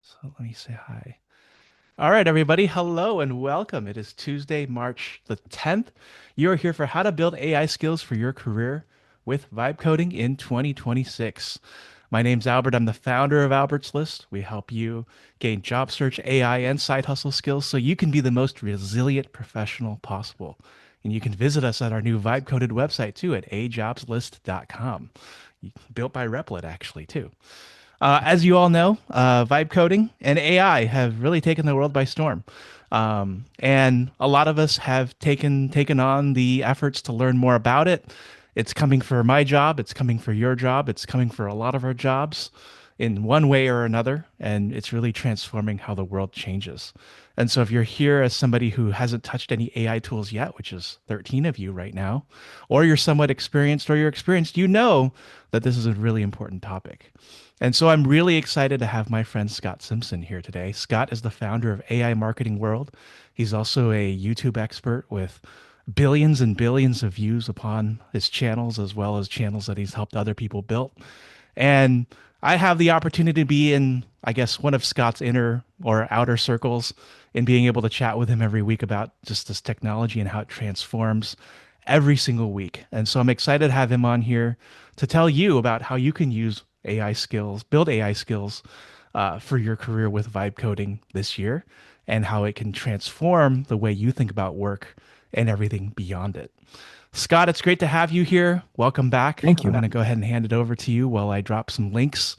So let me say hi. All right, everybody. Hello and welcome. It is Tuesday, March the 10th. You are here for how to build AI skills for your career with vibe coding in 2026. My name's Albert. I'm the founder of Albert's List. We help you gain job search, AI, and side hustle skills so you can be the most resilient professional possible. And you can visit us at our new vibe coded website too at ajobslist.com. Built by Replit, actually, too. As you all know, vibe coding and AI have really taken the world by storm. And a lot of us have taken on the efforts to learn more about it. It's coming for my job, it's coming for your job, it's coming for a lot of our jobs in one way or another, and it's really transforming how the world changes. And so if you're here as somebody who hasn't touched any AI tools yet, which is 13 of you right now, or you're somewhat experienced or you're experienced, you know that this is a really important topic. And so I'm really excited to have my friend Scott Simson here today. Scott is the founder of AI Marketing World. He's also a YouTube expert with billions and billions of views upon his channels, as well as channels that he's helped other people build. And I have the opportunity to be in, I guess, one of Scott's inner or outer circles and being able to chat with him every week about just this technology and how it transforms every single week. And so I'm excited to have him on here to tell you about how you can use AI skills, build AI skills for your career with vibe coding this year, and how it can transform the way you think about work and everything beyond it. Scott, it's great to have you here. Welcome back. Thank I'm you. going to go ahead and hand it over to you while I drop some links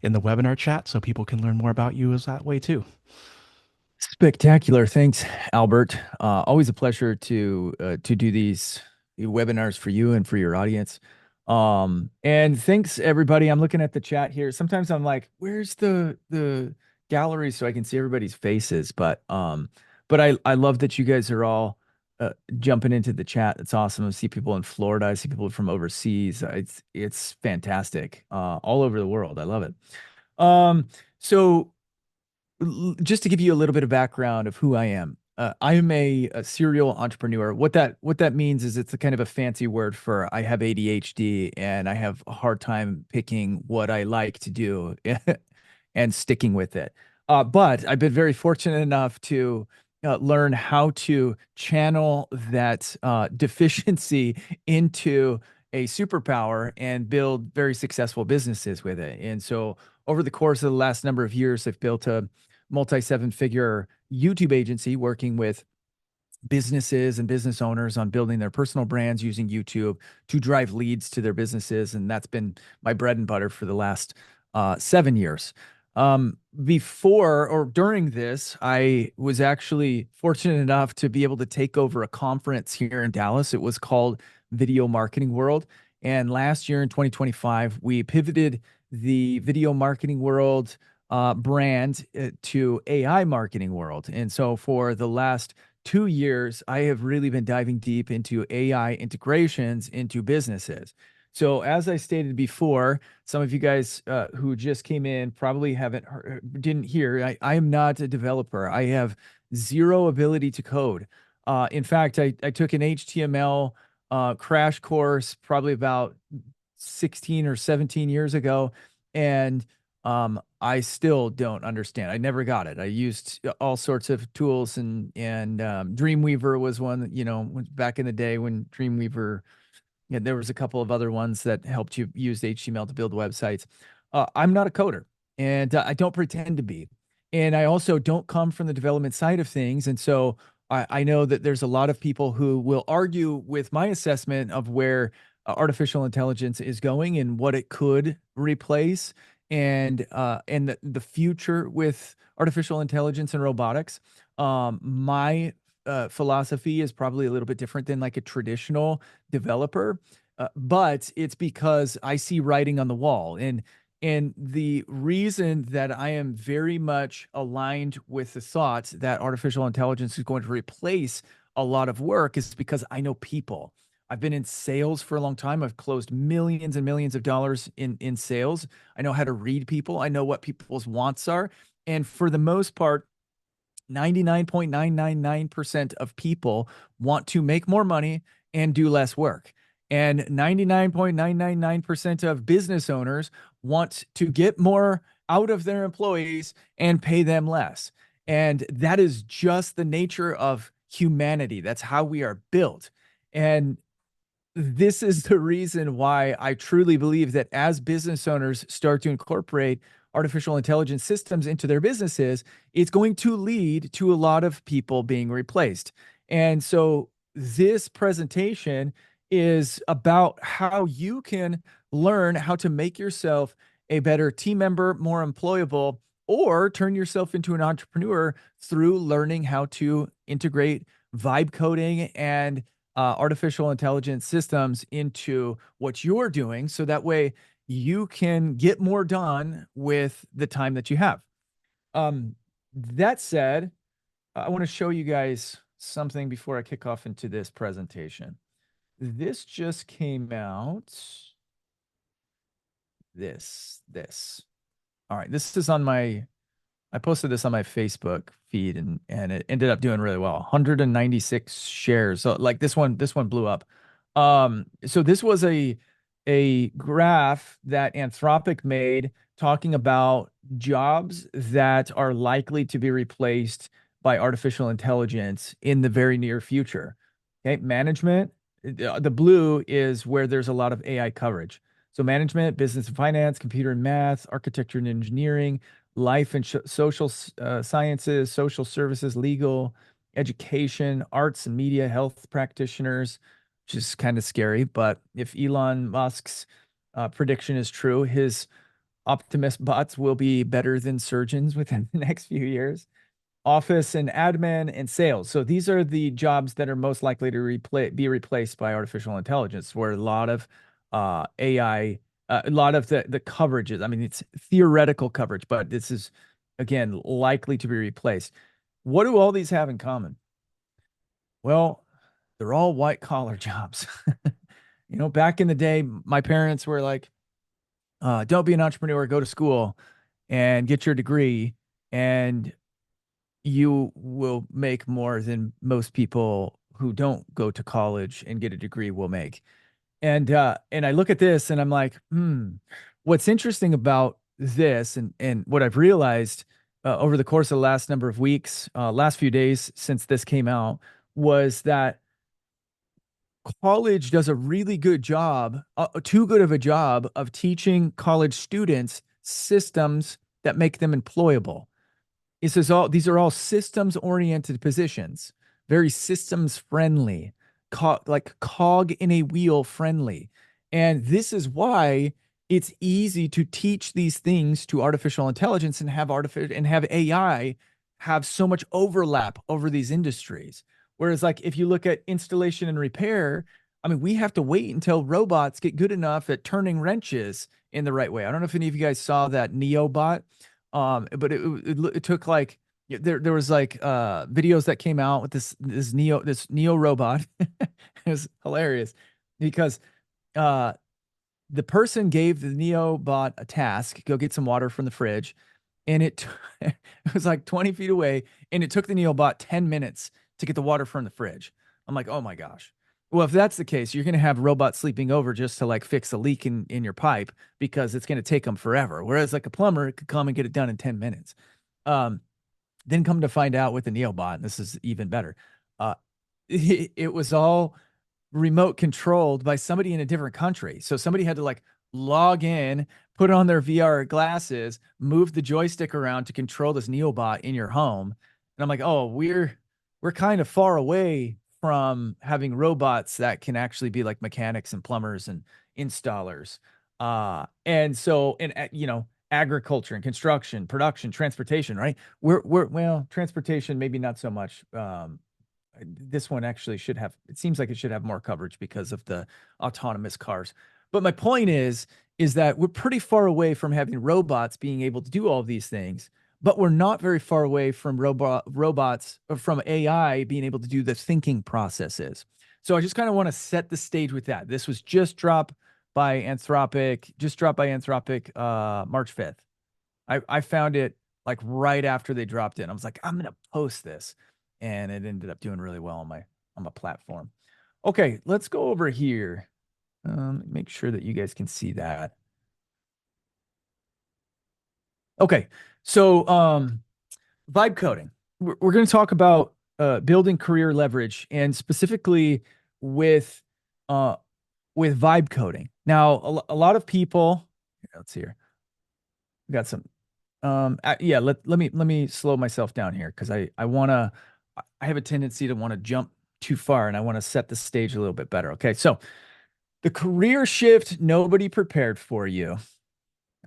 in the webinar chat so people can learn more about you as that way too. Spectacular. Thanks, Albert. Always a pleasure to do these webinars for you and for your audience. And thanks everybody. I'm looking at the chat here. Sometimes I'm like, where's the gallery so I can see everybody's faces? But I love that you guys are all jumping into the chat. It's awesome. I see people in Florida. I see people from overseas. It's fantastic. All over the world. I love it. So just to give you a little bit of background of who I am. I am a serial entrepreneur. What that means is it's a kind of a fancy word for I have ADHD and I have a hard time picking what I like to do and sticking with it. But I've been very fortunate enough to learn how to channel that deficiency into a superpower and build very successful businesses with it. And so over the course of the last number of years, I've built a multi-seven-figure YouTube agency working with businesses and business owners on building their personal brands using YouTube to drive leads to their businesses. And that's been my bread and butter for the last 7 years. Before or during this, I was actually fortunate enough to be able to take over a conference here in Dallas. It was called Video Marketing World. And last year in 2025, we pivoted the Video Marketing World brand to AI Marketing World. And so for the last 2 years, I have really been diving deep into AI integrations into businesses. So, as I stated before, some of you guys who just came in probably haven't heard, didn't hear. I am not a developer. I have zero ability to code. In fact, I took an HTML crash course probably about 16 or 17 years ago, and I still don't understand. I never got it. I used all sorts of tools, and Dreamweaver was one, back in the day when Dreamweaver, yeah, there was a couple of other ones that helped you use HTML to build websites. I'm not a coder, and I don't pretend to be. And I also don't come from the development side of things. And so I know that there's a lot of people who will argue with my assessment of where artificial intelligence is going and what it could replace, and the future with artificial intelligence and robotics. My philosophy is probably a little bit different than like a traditional developer, but it's because I see writing on the wall. And the reason that I am very much aligned with the thought that artificial intelligence is going to replace a lot of work is because I know people. I've been in sales for a long time. I've closed millions and millions of dollars in sales. I know how to read people. I know what people's wants are. And for the most part, 99.999% of people want to make more money and do less work. And 99.999% of business owners want to get more out of their employees and pay them less. And that is just the nature of humanity. That's how we are built. And this is the reason why I truly believe that as business owners start to incorporate artificial intelligence systems into their businesses, it's going to lead to a lot of people being replaced. And so this presentation is about how you can learn how to make yourself a better team member, more employable, or turn yourself into an entrepreneur through learning how to integrate vibe coding and artificial intelligence systems into what you're doing. So that way you can get more done with the time that you have. That said, I want to show you guys something before I kick off into this presentation. This just came out. This. All right, this is on my I posted this on my Facebook feed and it ended up doing really well. 196 shares. So like this one blew up. So this was a graph that Anthropic made talking about jobs that are likely to be replaced by artificial intelligence in the very near future. Okay, management, the blue is where there's a lot of AI coverage. So management, business and finance, computer and math, architecture and engineering, life and social sciences, social services, legal, education, arts and media, health practitioners, which is kind of scary. But if Elon Musk's prediction is true, his optimist bots will be better than surgeons within the next few years. Office and admin and sales. So these are the jobs that are most likely to be replaced by artificial intelligence, where a lot of AI, a lot of the coverages. I mean, it's theoretical coverage, but this is again likely to be replaced. What do all these have in common? Well, they're all white collar jobs. Back in the day, my parents were like, "Don't be an entrepreneur. Go to school and get your degree, and you will make more than most people who don't go to college and get a degree will make." And I look at this and I'm like, what's interesting about this and what I've realized over the course of the last number of weeks, last few days since this came out, was that college does a really good job, too good of a job of teaching college students systems that make them employable. It says these are all systems oriented positions, very systems friendly, like cog in a wheel friendly. And this is why it's easy to teach these things to artificial intelligence and have AI have so much overlap over these industries. Whereas like if you look at installation and repair, I mean, we have to wait until robots get good enough at turning wrenches in the right way. I don't know if any of you guys saw that Neo bot, but it took like there was like videos that came out with this Neo robot. It was hilarious because uh the person gave the Neo bot a task, go get some water from the fridge, and it was like 20 feet away, and it took the Neo bot 10 minutes to get the water from the fridge. I'm like, oh my gosh. Well, if that's the case, you're going to have robots sleeping over just to like fix a leak in your pipe because it's going to take them forever. Whereas like a plumber could come and get it done in 10 minutes. Um, then come to find out with the Neobot, and this is even better. Uh, it was all remote controlled by somebody in a different country. So somebody had to like log in, put on their VR glasses, move the joystick around to control this Neobot in your home. And I'm like, oh, we're kind of far away from having robots that can actually be like mechanics and plumbers and installers. And so and agriculture and construction, production, transportation, right? We're well, transportation maybe not so much. This one actually should have, it seems like it should have more coverage because of the autonomous cars. But my point is that we're pretty far away from having robots being able to do all of these things, but we're not very far away from robots from AI being able to do the thinking processes. So I just kind of want to set the stage with that. This was just dropped by Anthropic March 5th. I found it like right after they dropped it. I was like, I'm gonna post this, and it ended up doing really well on my platform. Okay, let's go over here. Make sure that you guys can see that. Okay. So, vibe coding. We're going to talk about building career leverage and specifically with uh, with vibe coding. Now, a lot of people, let's see here. We got some. Yeah. Let me slow myself down here because I want to. I have a tendency to want to jump too far, and I want to set the stage a little bit better. Okay. So the career shift nobody prepared for you.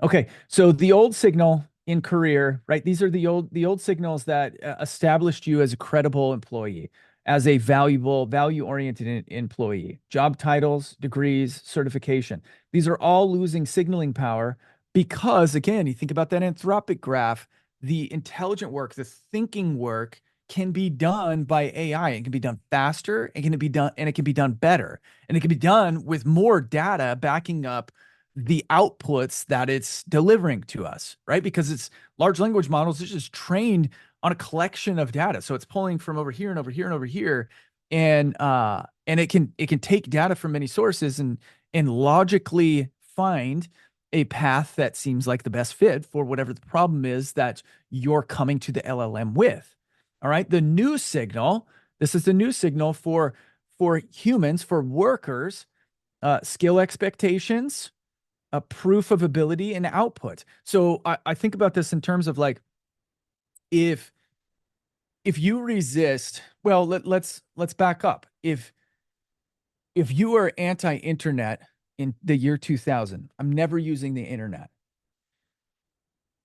Okay, so the old signal in career, right? These are the old signals that established you as a credible employee, as a valuable, value-oriented employee. Job titles, degrees, certification. These are all losing signaling power because, again, you think about that anthropic graph, the intelligent work, the thinking work can be done by AI. It can be done faster, it can be done, and it can be done better. And it can be done with more data backing up the outputs that it's delivering to us, right? Because it's large language models, it's just trained on a collection of data. So it's pulling from over here and over here and over here. And it can take data from many sources and logically find a path that seems like the best fit for whatever the problem is that you're coming to the LLM with. All right. The new signal, this is the new signal for humans, for workers, skill expectations, a proof of ability and output. So I think about this in terms of like if if you resist, well, let's back up. If you are anti-internet in the year 2000, I'm never using the internet.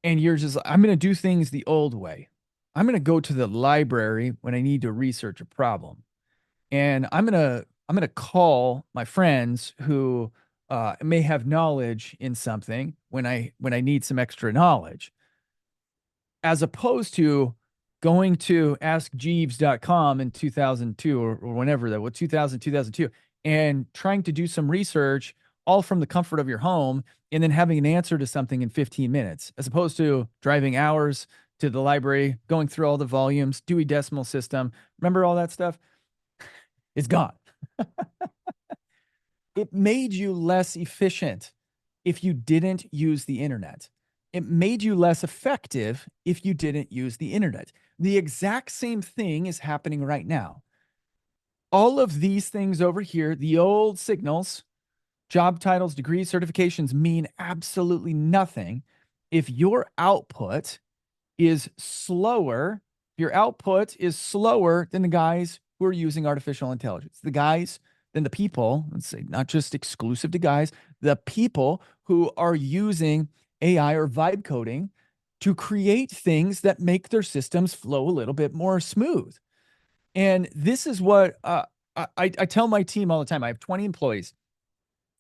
And you're just I'm going to do things the old way. I'm going to go to the library when I need to research a problem. And I'm going to call my friends who may have knowledge in something when I need some extra knowledge, as opposed to going to askjeeves.com in 2002 or whenever that was 2000 2002 and trying to do some research all from the comfort of your home and then having an answer to something in 15 minutes as opposed to driving hours to the library, going through all the volumes, Dewey Decimal System. Remember all that stuff? It's gone. It made you less efficient if you didn't use the internet. It made you less effective if you didn't use the internet. The exact same thing is happening right now. All of these things over here, the old signals, job titles, degrees, certifications, mean absolutely nothing if your output is slower than the guys who are using artificial intelligence. The guys, than the people, let's say not just exclusive to guys, the people who are using AI or vibe coding to create things that make their systems flow a little bit more smooth. And this is what I tell my team all the time. I have 20 employees,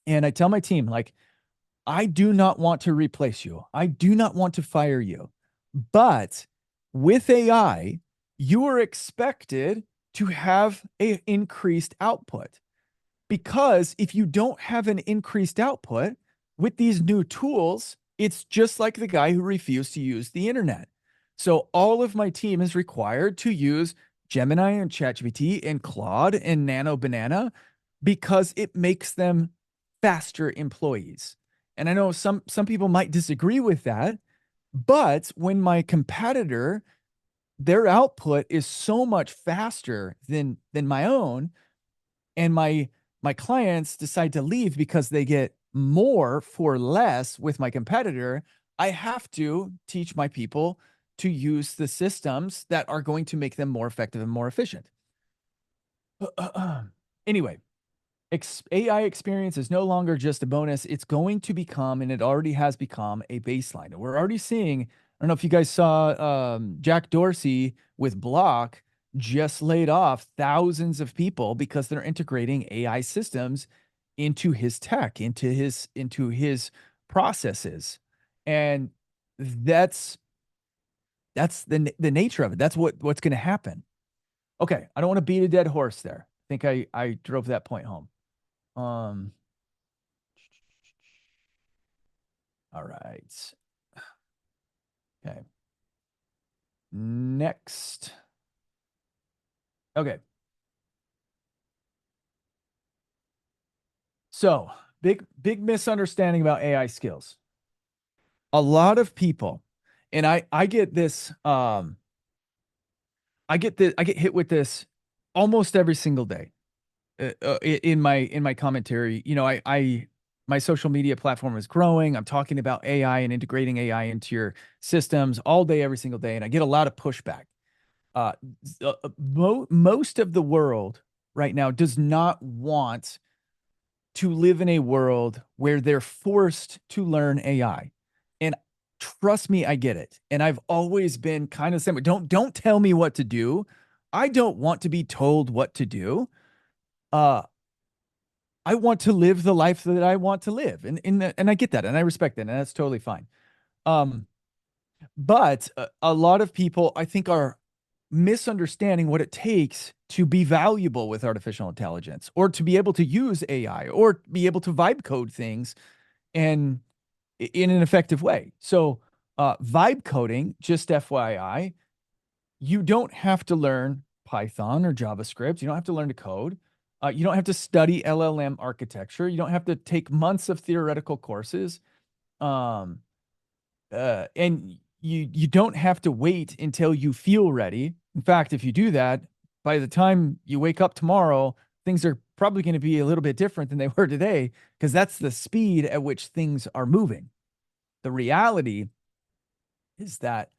and I tell my team, like, I do not want to replace you. I do not want to fire you. But with AI, you are expected to have an increased output. Because if you don't have an increased output with these new tools, it's just like the guy who refused to use the internet. So all of my team is required to use Gemini and ChatGPT and Claude and Nano Banana because it makes them faster employees. And I know some people might disagree with that, but when my competitor, their output is so much faster than my own, and my clients decide to leave because they get more for less with my competitor, I have to teach my people to use the systems that are going to make them more effective and more efficient. Anyway, AI experience is no longer just a bonus. It's going to become, and it already has become, a baseline. We're already seeing, I don't know if you guys saw Jack Dorsey with Block just laid off thousands of people because they're integrating AI systems into his tech, into his processes. And that's that's the nature of it. That's what's going to happen. Okay, I don't want to beat a dead horse there. I think I drove that point home. Um, all right. Okay. Next. Okay. So, big misunderstanding about AI skills. A lot of people. And I get this I get hit with this almost every single day in my commentary. My social media platform is growing. I'm talking about AI and integrating AI into your systems all day, every single day, and I get a lot of pushback. Uh, Most of the world right now does not want to live in a world where they're forced to learn AI. And trust me, I get it. And I've always been kind of similar. Don't tell me what to do. I don't want to be told what to do. Uh, I want to live the life that I want to live, and I get that, and I respect that, and that's totally fine. Um, but a lot of people, I think, are misunderstanding what it takes to be valuable with artificial intelligence, or to be able to use AI, or be able to vibe code things and in an effective way. So, vibe coding, just FYI, you don't have to learn Python or JavaScript. You don't have to learn to code. You don't have to study LLM architecture. You don't have to take months of theoretical courses. Um, and you don't have to wait until you feel ready. In fact, if you do that, by the time you wake up tomorrow, things are probably going to be a little bit different than they were today, because that's the speed at which things are moving. The reality is that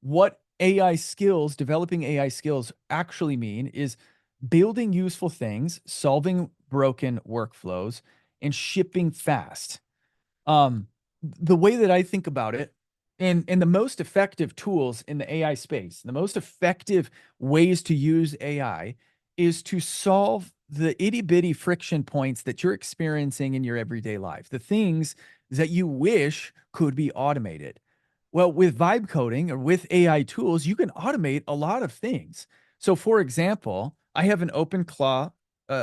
what AI skills, developing AI skills actually mean is building useful things, solving broken workflows, and shipping fast. The way that I think about it, and the most effective tools in the AI space, the most effective ways to use AI is to solve the itty bitty friction points that you're experiencing in your everyday life, the things that you wish could be automated. Well, with vibe coding or with AI tools, you can automate a lot of things. So, for example, I have an OpenClaw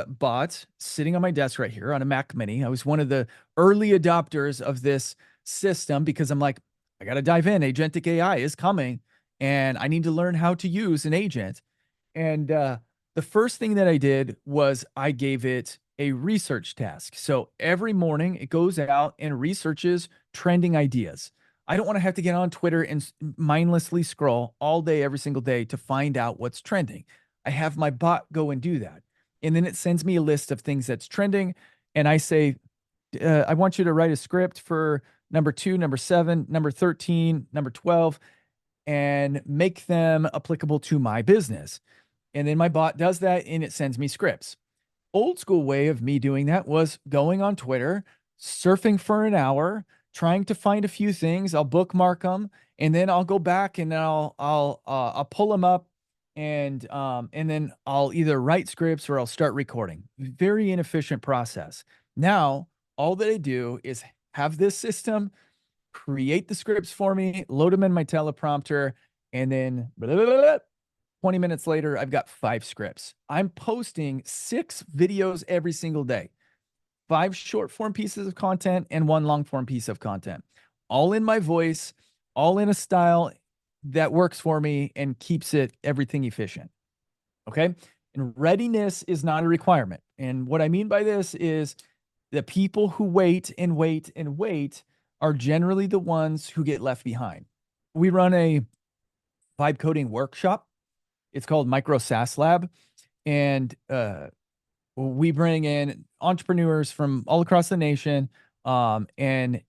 bot sitting on my desk right here on a Mac Mini. I was one of the early adopters of this system because I'm like, I got to dive in. Agentic AI is coming, and I need to learn how to use an agent. And the first thing that I did was I gave it a research task. So every morning it goes out and researches trending ideas. I don't want to have to get on Twitter and mindlessly scroll all day, every single day to find out what's trending. I have my bot go and do that. And then it sends me a list of things that's trending. And I say, I want you to write a script for number 2, number 7, number 13, number 12, and make them applicable to my business. And then my bot does that and it sends me scripts. Old school way of me doing that was going on Twitter, surfing for an hour, trying to find a few things. I'll bookmark them, and then I'll go back and I'll pull them up, and then I'll either write scripts or I'll start recording. Very inefficient process. Now, all that I do is have this system create the scripts for me, load them in my teleprompter, and then blah, blah, blah, blah, 20 minutes later, I've got 5 scripts. I'm posting 6 videos every single day, 5 short form pieces of content and 1 long form piece of content, all in my voice, all in a style that works for me and keeps it everything efficient. Okay. And readiness is not a requirement. And what I mean by this is the people who wait and wait and wait are generally the ones who get left behind. We run a vibe coding workshop. It's called Micro SaaS Lab. And we bring in entrepreneurs from all across the nation. And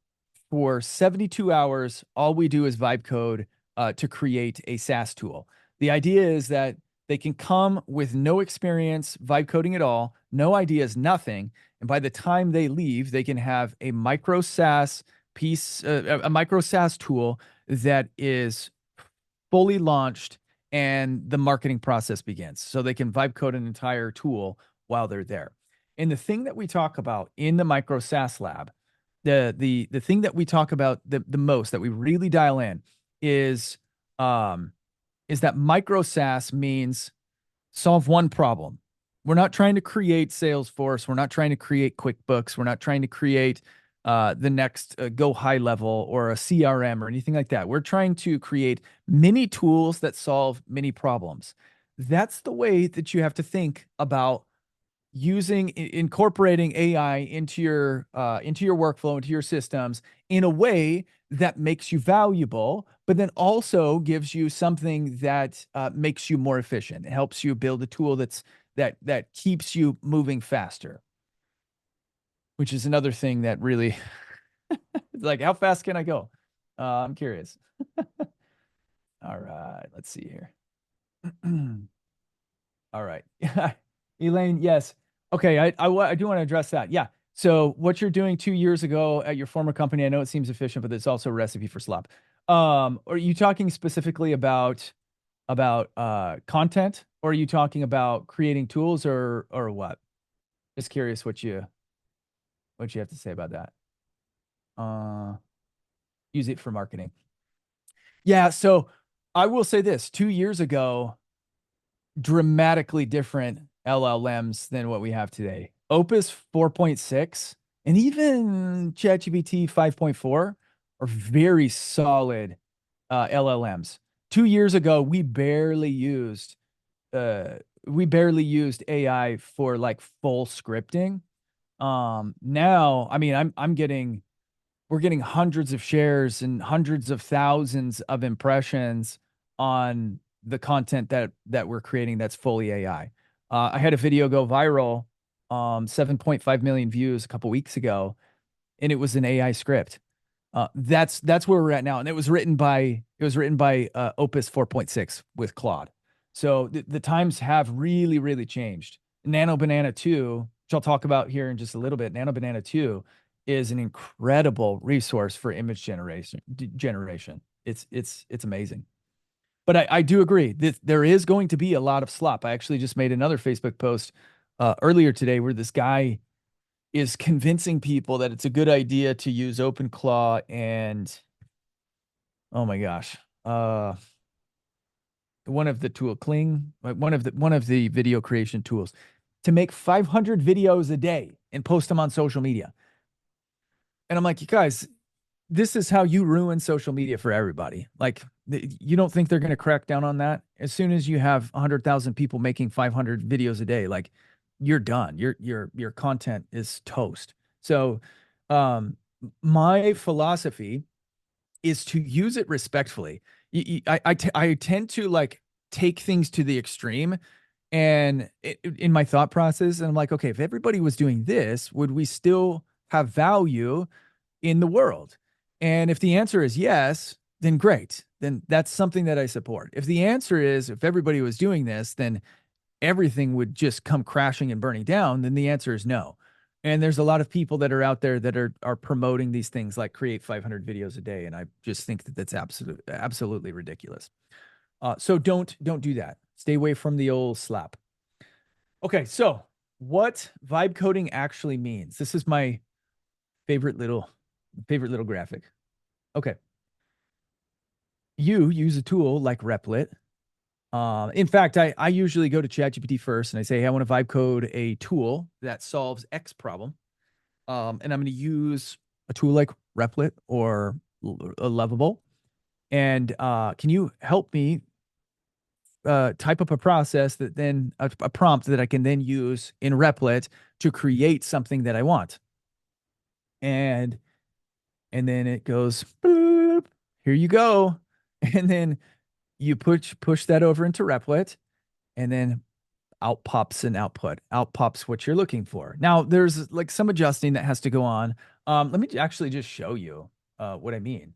for 72 hours, all we do is vibe code to create a SaaS tool. The idea is that they can come with no experience vibe coding at all, no ideas, nothing. And by the time they leave, they can have a micro SaaS piece, a micro SaaS tool that is fully launched and the marketing process begins. So they can vibe code an entire tool while they're there. And the thing that we talk about in the micro SaaS lab, the thing that we talk about the most that we really dial in is um is that micro SaaS means solve one problem. We're not trying to create Salesforce. We're not trying to create QuickBooks. We're not trying to create the next Go High Level or a CRM or anything like that. We're trying to create mini tools that solve many problems. That's the way that you have to think about incorporating AI into your workflow, into your systems in a way that makes you valuable, but then also gives you something that makes you more efficient. It helps you build a tool that keeps you moving faster, which is another thing that really like how fast can I go? I'm curious. All right, let's see here. All right. Elaine, yes. Okay, I do want to address that. Yeah. So what you're doing 2 years ago at your former company, I know it seems efficient, but it's also a recipe for slop. Are you talking specifically about content, or are you talking about creating tools, or what? Just curious what you have to say about that. Uh, use it for marketing. Yeah, so I will say this, 2 years ago, dramatically different LLMs than what we have today. Opus 4.6 and even ChatGPT 5.4 are very solid LLMs. 2 years ago, uh, we barely used AI for like full scripting. Now, I mean, we're getting hundreds of shares and hundreds of thousands of impressions on the content that we're creating that's fully AI. I had a video go viral, 7.5 million views a couple weeks ago, and it was an AI script. That's where we're at now, and it was written by Opus 4.6 with Claude. So the times have really changed. Nano Banana 2, which I'll talk about here in just a little bit. Nano Banana 2 is an incredible resource for image generation. It's amazing. But I do agree that there is going to be a lot of slop. I actually just made another Facebook post earlier today where this guy is convincing people that it's a good idea to use OpenClaw and oh my gosh, one of the tool Kling, like one of the video creation tools to make 500 videos a day and post them on social media. And I'm like, you guys, this is how you ruin social media for everybody. Like, you don't think they're going to crack down on that? As soon as you have 100,000 people making 500 videos a day, like you're done. Your content is toast. So, um, my philosophy is to use it respectfully. I tend to like take things to the extreme and in my thought process, and I'm like, okay, if everybody was doing this, would we still have value in the world? And if the answer is yes, then great. Then that's something that I support. If the answer is if everybody was doing this, then everything would just come crashing and burning down, then the answer is no. And there's a lot of people that are out there that are promoting these things like create 500 videos a day, and I just think that that's absolutely ridiculous. So don't do that. Stay away from the old slap. Okay, so what vibe coding actually means. This is my favorite little graphic. Okay. You use a tool like Replit. In fact, I usually go to ChatGPT first and I say, hey, I want to vibe code a tool that solves X problem. And I'm going to use a tool like Replit or a Lovable. And can you help me type up a process that then a prompt that I can then use in Replit to create something that I want? And and then it goes, boop, here you go. And then you push that over into Replit, and then out pops an output. Out pops what you're looking for. Now there's like some adjusting that has to go on. Let me actually just show you what I mean,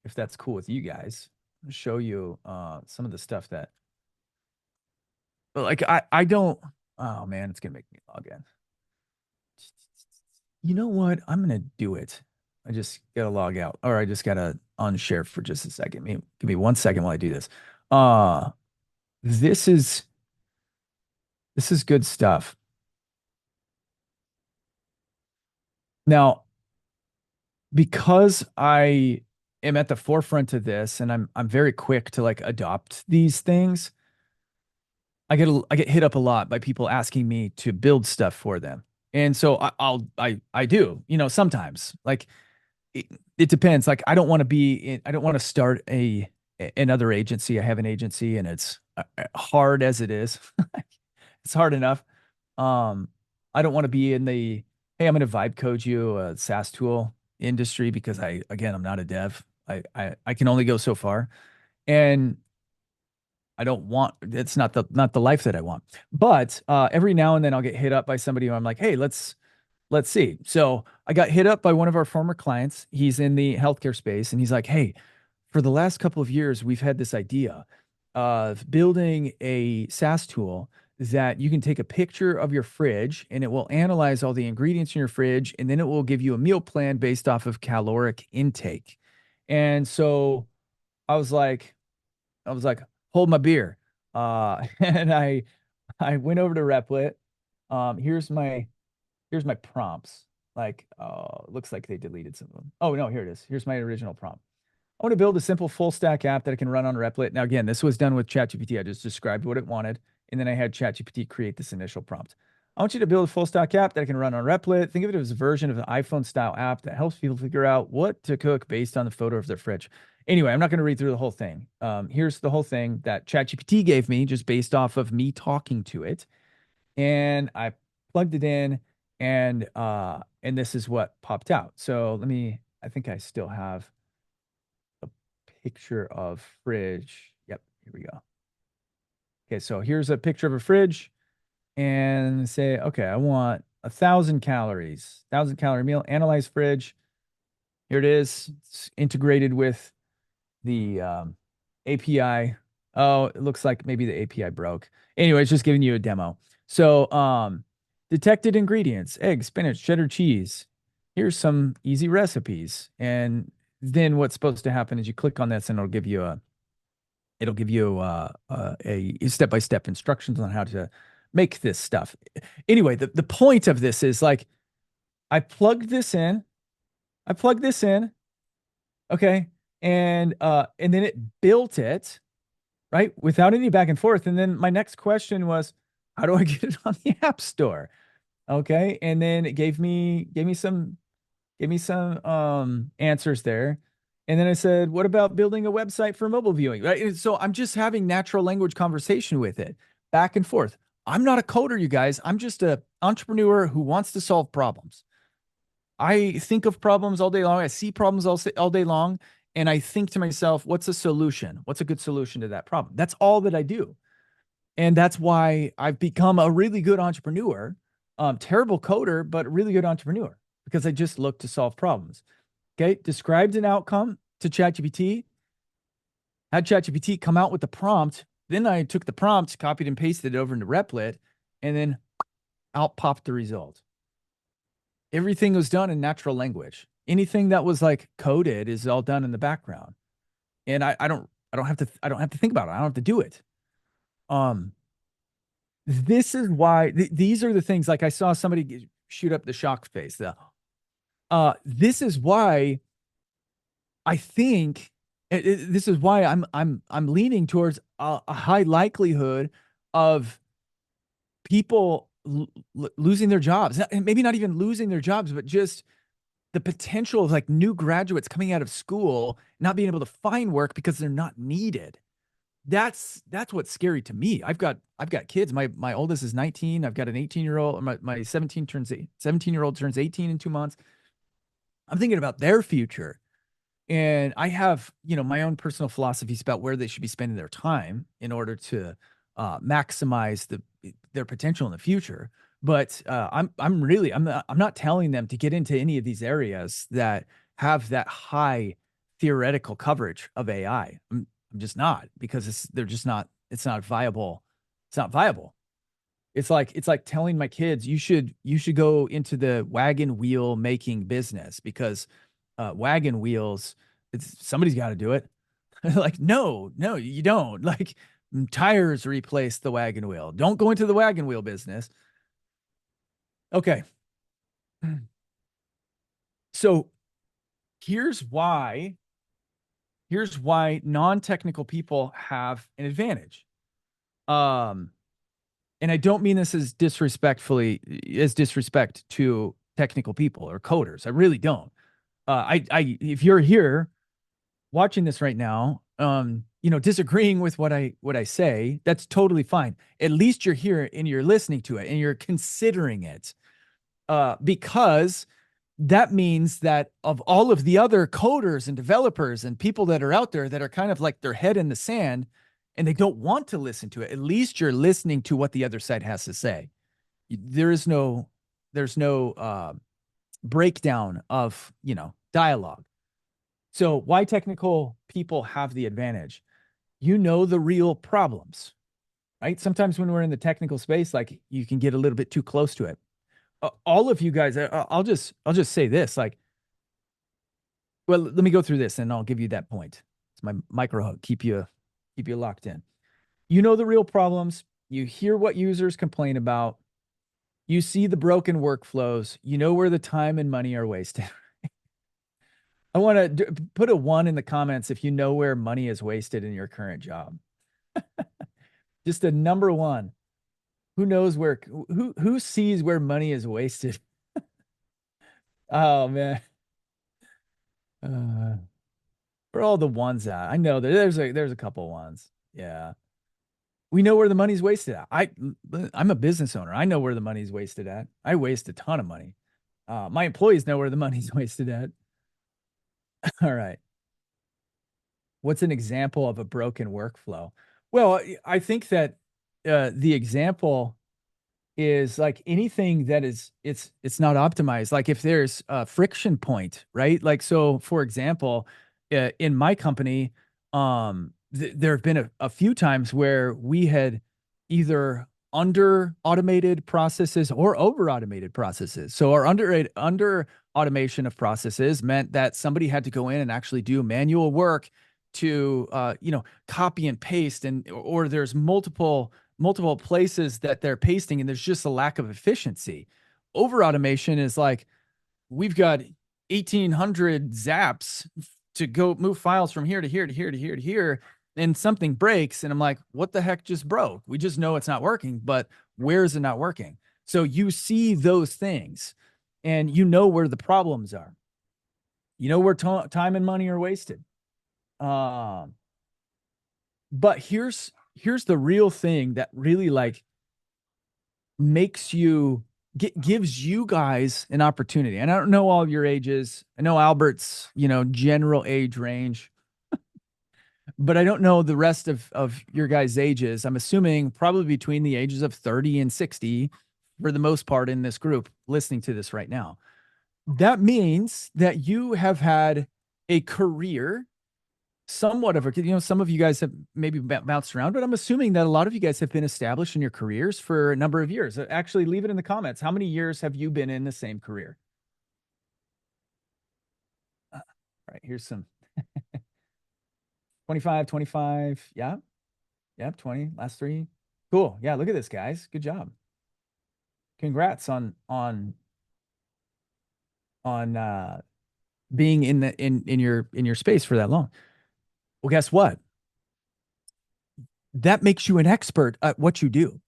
if that's cool with you guys. I'll show you some of the stuff that like I don't. Oh man, it's gonna make me log in. You know what? I'm gonna do it. I just gotta log out, or I just gotta unshare for just a second. Give me 1 second while I do this. Uh this is good stuff. Now, because I am at the forefront of this and I'm very quick to like adopt these things, I get hit up a lot by people asking me to build stuff for them. And so I do, sometimes. Like it depends. Like I don't want to start another agency. I have an agency and it's hard as it is. It's hard enough. Um, I don't want to be in the, hey, I'm going to vibe code you a SaaS tool industry because again, I'm not a dev. I can only go so far. And I don't want it's not the life that I want. But every now and then I'll get hit up by somebody who I'm like, hey, let's see. So I got hit up by one of our former clients. He's in the healthcare space, and he's like, hey, for the last couple of years, we've had this idea of building a SaaS tool that you can take a picture of your fridge and it will analyze all the ingredients in your fridge, and then it will give you a meal plan based off of caloric intake. And so I was like, I was like, hold my beer. And I went over to Replit. Here's my prompts. Like, looks like they deleted some of them. Oh no, here it is. Here's my original prompt. I want to build a simple full stack app that I can run on Replit. Now, again, this was done with ChatGPT. I just described what it wanted, and then I had ChatGPT create this initial prompt. I want you to build a full stack app that I can run on Replit. Think of it as a version of an iPhone style app that helps people figure out what to cook based on the photo of their fridge. Anyway, I'm not going to read through the whole thing. Here's the whole thing that ChatGPT gave me just based off of me talking to it. And I plugged it in, and this is what popped out. So I think I still have a picture of fridge. Yep, here we go. Okay, so here's a picture of a fridge and say, okay, I want 1,000 calories, 1,000 calorie meal, analyze fridge. Here it is. It's integrated with the API. Oh, it looks like maybe the API broke. Anyway, it's just giving you a demo. So, detected ingredients, egg, spinach, cheddar cheese. Here's some easy recipes. And then what's supposed to happen is you click on this and it'll give you a step-by-step instructions on how to make this stuff. Anyway, the point of this is like I plugged this in. I plugged this in. Okay. And then it built it, right? Without any back and forth. And then my next question was, how do I get it on the App Store? Okay. And then it gave me some answers there. And then I said, what about building a website for mobile viewing? Right. And so I'm just having natural language conversation with it, back and forth. I'm not a coder, you guys. I'm just an entrepreneur who wants to solve problems. I think of problems all day long. I see problems all day long. And I think to myself, what's a solution? What's a good solution to that problem? That's all that I do. And that's why I've become a really good entrepreneur. Terrible coder, but really good entrepreneur because I just look to solve problems. Okay. Described an outcome to ChatGPT, had ChatGPT come out with the prompt. Then I took the prompt, copied and pasted it over into Replit, and then out popped the result. Everything was done in natural language. Anything that was like coded is all done in the background. And I don't have to think about it. I don't have to do it. Um, this is why these are the things like I saw somebody shoot up the shock face. This is why I think this is why I'm leaning towards a high likelihood of people losing their jobs. Maybe not even losing their jobs, but just the potential of like new graduates coming out of school not being able to find work because they're not needed. That's what's scary to me. I've got kids. My oldest is 19. I've got an 18-year-old. My 17-year-old turns 18 in 2 months. I'm thinking about their future. And I have, my own personal philosophies about where they should be spending their time in order to maximize their potential in the future. But I'm not telling them to get into any of these areas that have that high theoretical coverage of AI. I'm just not because it's not viable. It's not viable. It's like telling my kids you should go into the wagon wheel making business because wagon wheels, somebody's got to do it. Like, no, you don't. Like tires replace the wagon wheel. Don't go into the wagon wheel business. Okay. So here's why non-technical people have an advantage. And I don't mean this as disrespect to technical people or coders. I really don't. If you're here watching this right now, disagreeing with what I say, that's totally fine. At least you're here and you're listening to it and you're considering it. Because that means that of all of the other coders and developers and people that are out there that are kind of like their head in the sand and they don't want to listen to it, at least you're listening to what the other side has to say. There is no, there's no breakdown of, dialogue. So why technical people have the advantage? You know the real problems, right? Sometimes when we're in the technical space, like you can get a little bit too close to it. All of you guys, I'll just say this, like, well, let me go through this and I'll give you that point. It's my micro hug, keep you locked in. You know the real problems. You hear what users complain about. You see the broken workflows. You know where the time and money are wasted. I want to put a one in the comments if you know where money is wasted in your current job. Just a number one. Who knows who sees where money is wasted? Oh man. Uh, where are all the ones at? I know there's a couple ones. Yeah. We know where the money's wasted at. I'm a business owner. I know where the money's wasted at. I waste a ton of money. My employees know where the money's wasted at. All right. What's an example of a broken workflow? Well, I think that the example is like anything that is it's not optimized. Like if there's a friction point, right? Like so, for example, in my company, there have been a few times where we had either under automated processes or over automated processes. So our under automation of processes meant that somebody had to go in and actually do manual work to copy and paste, and or there's multiple places that they're pasting and there's just a lack of efficiency. Over automation is like we've got 1800 zaps to go move files from here to here to here to here to here, and something breaks and I'm like, what the heck just broke? We just know it's not working, but where is it not working? So you see those things and you know where the problems are. You know where time and money are wasted. Um, but here's the real thing that really like makes you gives you guys an opportunity. And I don't know all of your ages. I know Albert's, general age range, but I don't know the rest of your guys' ages. I'm assuming probably between the ages of 30 and 60 for the most part in this group listening to this right now. That means that you have had a career somewhat of a, some of you guys have maybe bounced around, but I'm assuming that a lot of you guys have been established in your careers for a number of years. Actually, leave it in the comments. How many years have you been in the same career? All right, here's some 25, 25. Yeah. Yep. 20, last three. Cool. Yeah. Look at this, guys. Good job. Congrats on being in your space for that long. Well, guess what? That makes you an expert at what you do.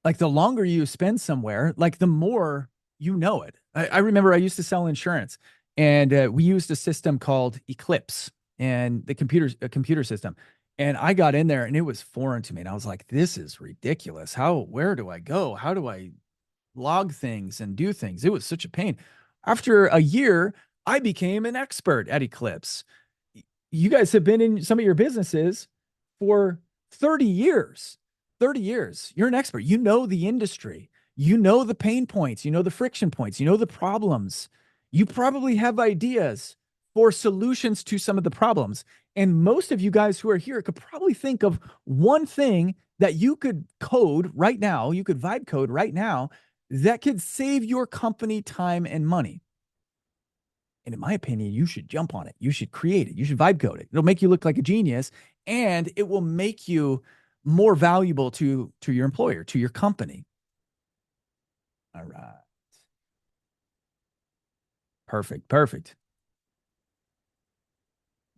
Like the longer you spend somewhere, like the more you know it. I remember I used to sell insurance, and we used a system called Eclipse, and a computer system. And I got in there, and it was foreign to me, and I was like, "This is ridiculous. Where do I go? How do I log things and do things?" It was such a pain. After a year, I became an expert at Eclipse. You guys have been in some of your businesses for 30 years. 30 years. You're an expert. You know the industry. You know the pain points. You know the friction points. You know the problems. You probably have ideas for solutions to some of the problems. And most of you guys who are here could probably think of one thing that you could code right now, you could vibe code right now that could save your company time and money. And in my opinion, you should jump on it. You should create it. You should vibe code it. It'll make you look like a genius, and it will make you more valuable to your employer, to your company. All right. Perfect. Perfect.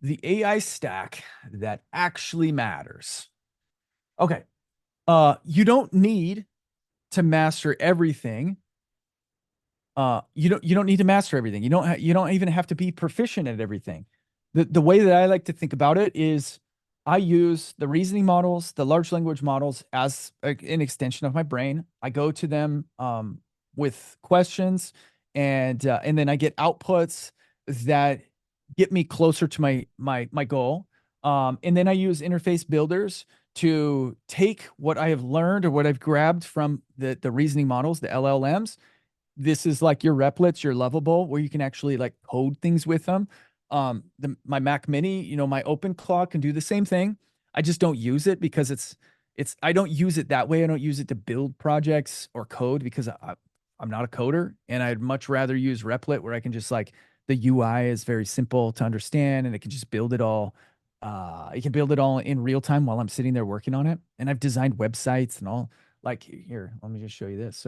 The AI stack that actually matters. Okay. You don't need to master everything. You don't need to master everything. You don't even have to be proficient at everything. The way that I like to think about it is I use the reasoning models, the large language models as an extension of my brain. I go to them with questions and then I get outputs that get me closer to my goal. And then I use interface builders to take what I have learned or what I've grabbed from the reasoning models, the LLMs. This is like your replets, your Lovable, where you can actually like code things with them. My Mac Mini, my OpenClaw can do the same thing. I just don't use it because it's I don't use it that way. I don't use it to build projects or code because I'm not a coder, and I'd much rather use Replit where I can just like the UI is very simple to understand, and it can just build it all. You can build it all in real time while I'm sitting there working on it. And I've designed websites and all. Like here, let me just show you this.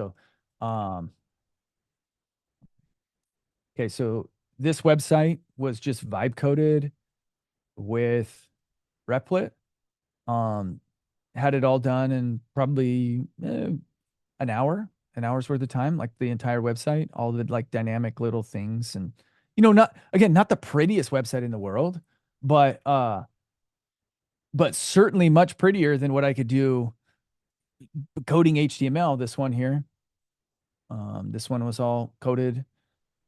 Um, okay, so this website was just vibe coded with Replit. Um, had it all done in probably an hour's worth of time, like the entire website, all the like dynamic little things, and not the prettiest website in the world, but but certainly much prettier than what I could do coding HTML. This one here, this one was all coded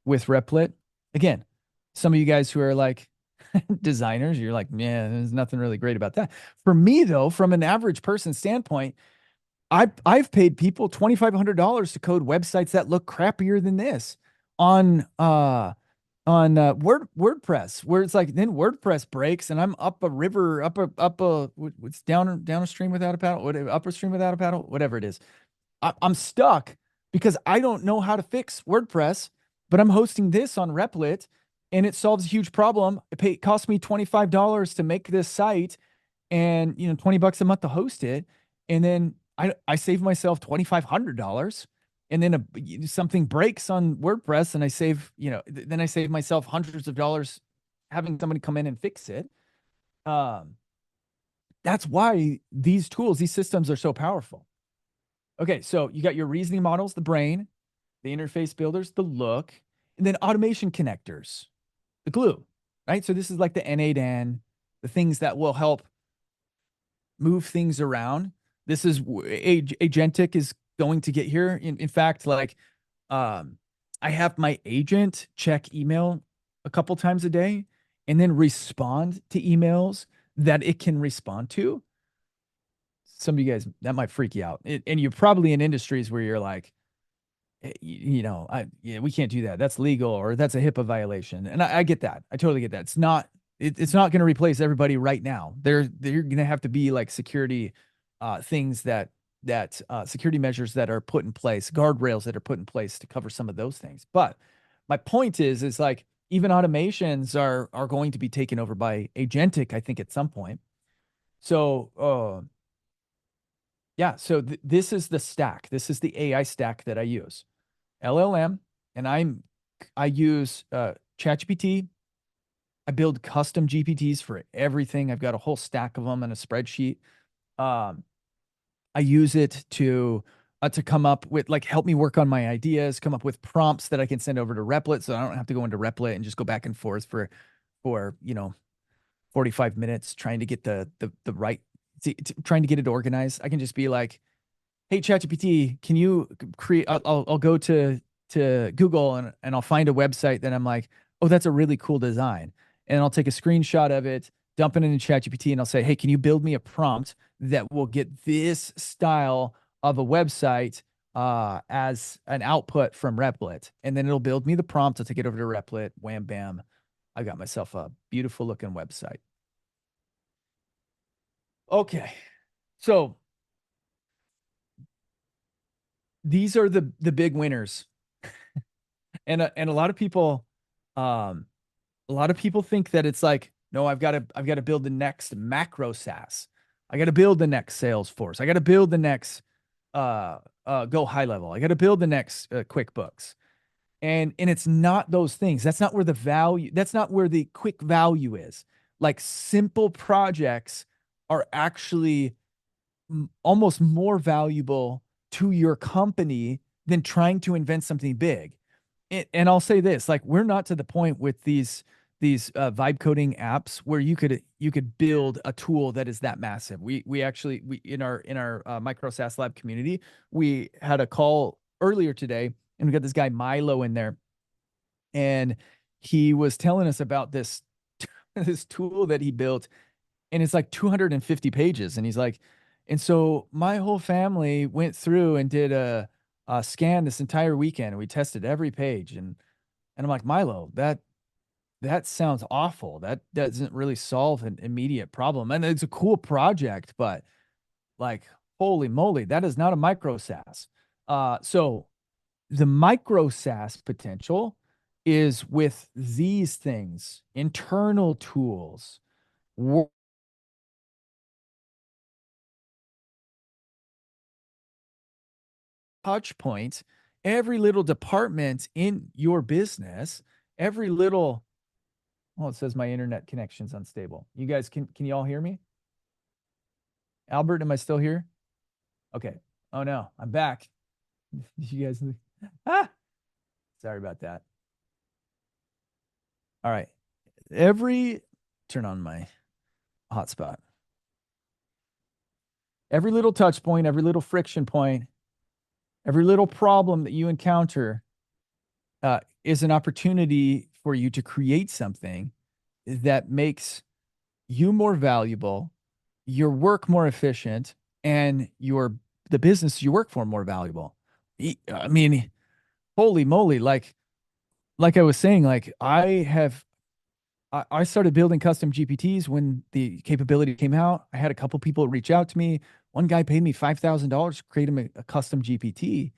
with Replit. Again, some of you guys who are like designers, you're like, yeah, there's nothing really great about that. For me, though, from an average person standpoint, I've paid people $2,500 to code websites that look crappier than this on WordPress, where it's like then WordPress breaks and I'm up a river, what's down a stream without a paddle, whatever, up a stream without a paddle, whatever it is. I'm stuck because I don't know how to fix WordPress, but I'm hosting this on Replit and it solves a huge problem. It cost me $25 to make this site and 20 bucks a month to host it. And then I save myself $2,500. And then something breaks on WordPress and I save, then I save myself hundreds of dollars having somebody come in and fix it. Um, that's why these tools, these systems are so powerful. Okay, so you got your reasoning models, the brain, the interface builders, the look, and then automation connectors, the glue, right? So this is like the N8N, the things that will help move things around. This is agentic is going to get here. In fact, like I have my agent check email a couple times a day and then respond to emails that it can respond to. Some of you guys, that might freak you out. And you're probably in industries where you're like, we can't do that. That's legal or that's a HIPAA violation. And I get that. I totally get that. It's not going to replace everybody right now. They're going to have to be like security things that security measures that are put in place, guardrails that are put in place to cover some of those things. But my point is like even automations are going to be taken over by agentic, I think, at some point. So yeah, so this is the stack. This is the AI stack that I use. LLM, and I use ChatGPT. I build custom GPTs for everything. I've got a whole stack of them in a spreadsheet. Um, I use it to come up with like help me work on my ideas, come up with prompts that I can send over to Replit, so I don't have to go into Replit and just go back and forth for 45 minutes trying to get the right trying to get it organized. I can just be like, hey ChatGPT, can you create? I'll go to Google and I'll find a website that I'm like, oh, that's a really cool design, and I'll take a screenshot of it, dump it into ChatGPT, and I'll say, hey, can you build me a prompt that will get this style of a website as an output from Replit, and then it'll build me the prompt. I'll take it over to Replit. Wham bam, I got myself a beautiful looking website. Okay, so these are the big winners, and um a lot of people think that it's like, no, I've got to build the next macro SaaS. I got to build the next Salesforce. I got to build the next Go High Level. I got to build the next QuickBooks. And it's not those things. That's not where the value. That's not where the quick value is. Like simple projects are actually almost more valuable to your company than trying to invent something big. And I'll say this, like we're not to the point with these vibe coding apps where you could build a tool that is that massive. We actually we in our micro SaaS lab community, we had a call earlier today and we got this guy Milo in there And he was telling us about this this tool that he built, and it's like 250 pages. And he's like, and so my whole family went through and did a scan this entire weekend, and we tested every page. And I'm like, Milo, that sounds awful. That doesn't really solve an immediate problem. And it's a cool project, but like, holy moly, that is not a micro SaaS. So the micro SaaS potential is with these things, internal tools, touch points, every little department in your business, every little, oh, it says my internet connection's unstable. You guys, can you all hear me? Albert, am I still here? Okay. Oh no, I'm back. You guys, ah, sorry about that. All right. Turn on my hotspot. Every little touch point, every little friction point, every little problem that you encounter is an opportunity for you to create something that makes you more valuable, your work more efficient, and the business you work for more valuable. I mean, holy moly! Like I was saying, like I started building custom GPTs when the capability came out. I had a couple people reach out to me. One guy paid me $5,000 to create him a custom GPT.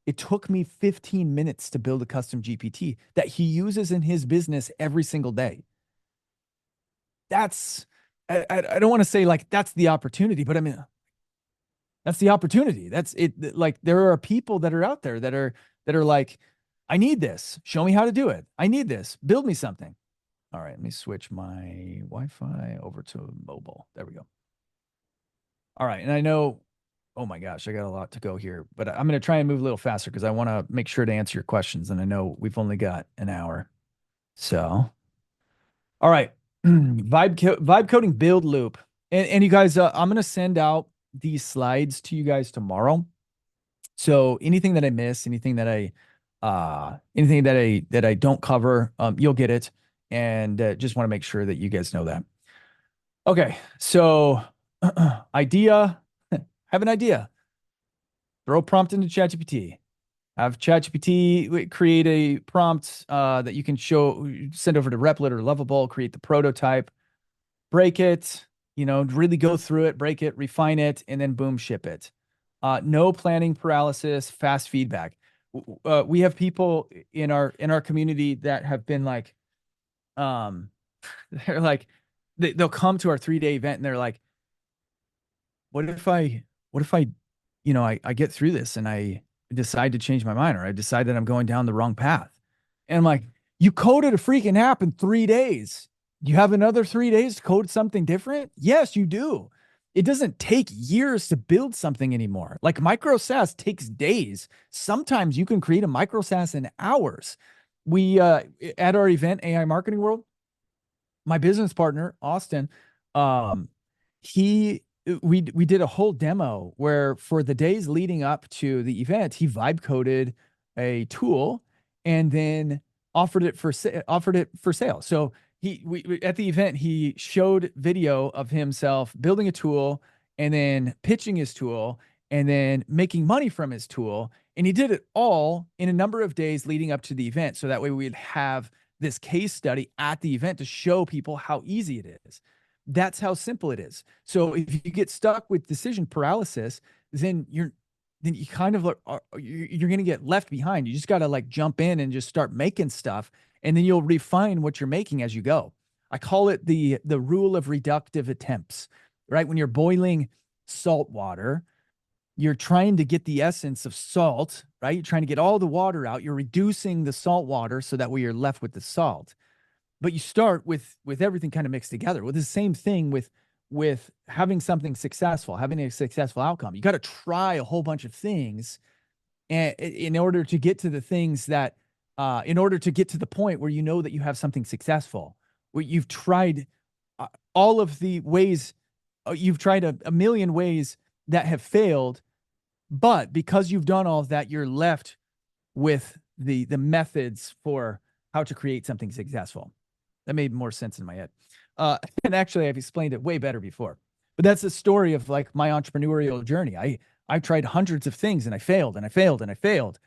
It took me 15 minutes to build a custom GPT that he uses in his business every single day. That's, I don't want to say like that's the opportunity, but I mean, that's the opportunity. That's it. Like there are people that are out there that are like, I need this. Show me how to do it. I need this. Build me something. All right, let me switch my Wi-Fi over to mobile. There we go. All right, and I know, oh my gosh, I got a lot to go here, but I'm going to try and move a little faster because I want to make sure to answer your questions, and I know we've only got an hour. So, all right, vibe coding build loop, and you guys, I'm going to send out these slides to you guys tomorrow. So anything that I miss, anything that I don't cover, you'll get it, and just want to make sure that you guys know that. Okay, so idea, have an idea. Throw a prompt into ChatGPT. Have ChatGPT create a prompt that you can send over to Replit or Lovable, create the prototype, break it, really go through it, break it, refine it, and then boom, ship it. No planning paralysis, fast feedback. We have people in our community that have been like, um, they're like, they'll come to our 3-day event and they're like, what if I, I get through this and I decide to change my mind, or I decide that I'm going down the wrong path. And I'm like, you coded a freaking app in 3 days. You have another 3 days to code something different? Yes, you do. It doesn't take years to build something anymore. Like micro SaaS takes days. Sometimes you can create a micro SaaS in hours. We at our event, AI Marketing World, my business partner Austin, um he we did a whole demo where for the days leading up to the event he vibe coded a tool and then offered it for sale. So at the event he showed video of himself building a tool and then pitching his tool and then making money from his tool, and he did it all in a number of days leading up to the event, so that way we'd have this case study at the event to show people how easy it is. That's how simple it is. So if you get stuck with decision paralysis, then you kind of you're going to get left behind. You just got to like jump in and just start making stuff, and then you'll refine what you're making as you go. I call it the rule of reductive attempts, right? When you're boiling salt water, you're trying to get the essence of salt, right? You're trying to get all the water out. You're reducing the salt water so that way you're left with the salt. But you start with everything kind of mixed together. Well, the same thing with having something successful, having a successful outcome. You got to try a whole bunch of things in order to get to the things that, in order to get to the point where you know that you have something successful, where you've tried all of the ways, you've tried a million ways that have failed, but because you've done all of that, you're left with the methods for how to create something successful. That made more sense in my head. And actually, I've explained it way better before. But that's the story of like my entrepreneurial journey. I tried hundreds of things and I failed and I failed and I failed.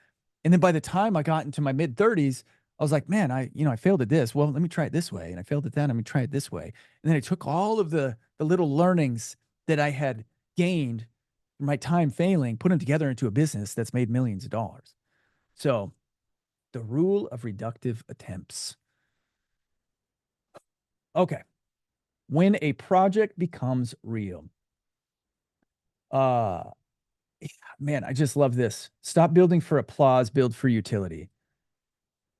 And then by the time I got into my mid 30s, I was like, man, I failed at this. Well, let me try it this way. And I failed at that. Let me try it this way. And then I took all of the little learnings that I had gained from my time failing, put them together into a business that's made millions of dollars. So the rule of reductive attempts. Okay. When a project becomes real, uh, man, I just love this. Stop building for applause, build for utility.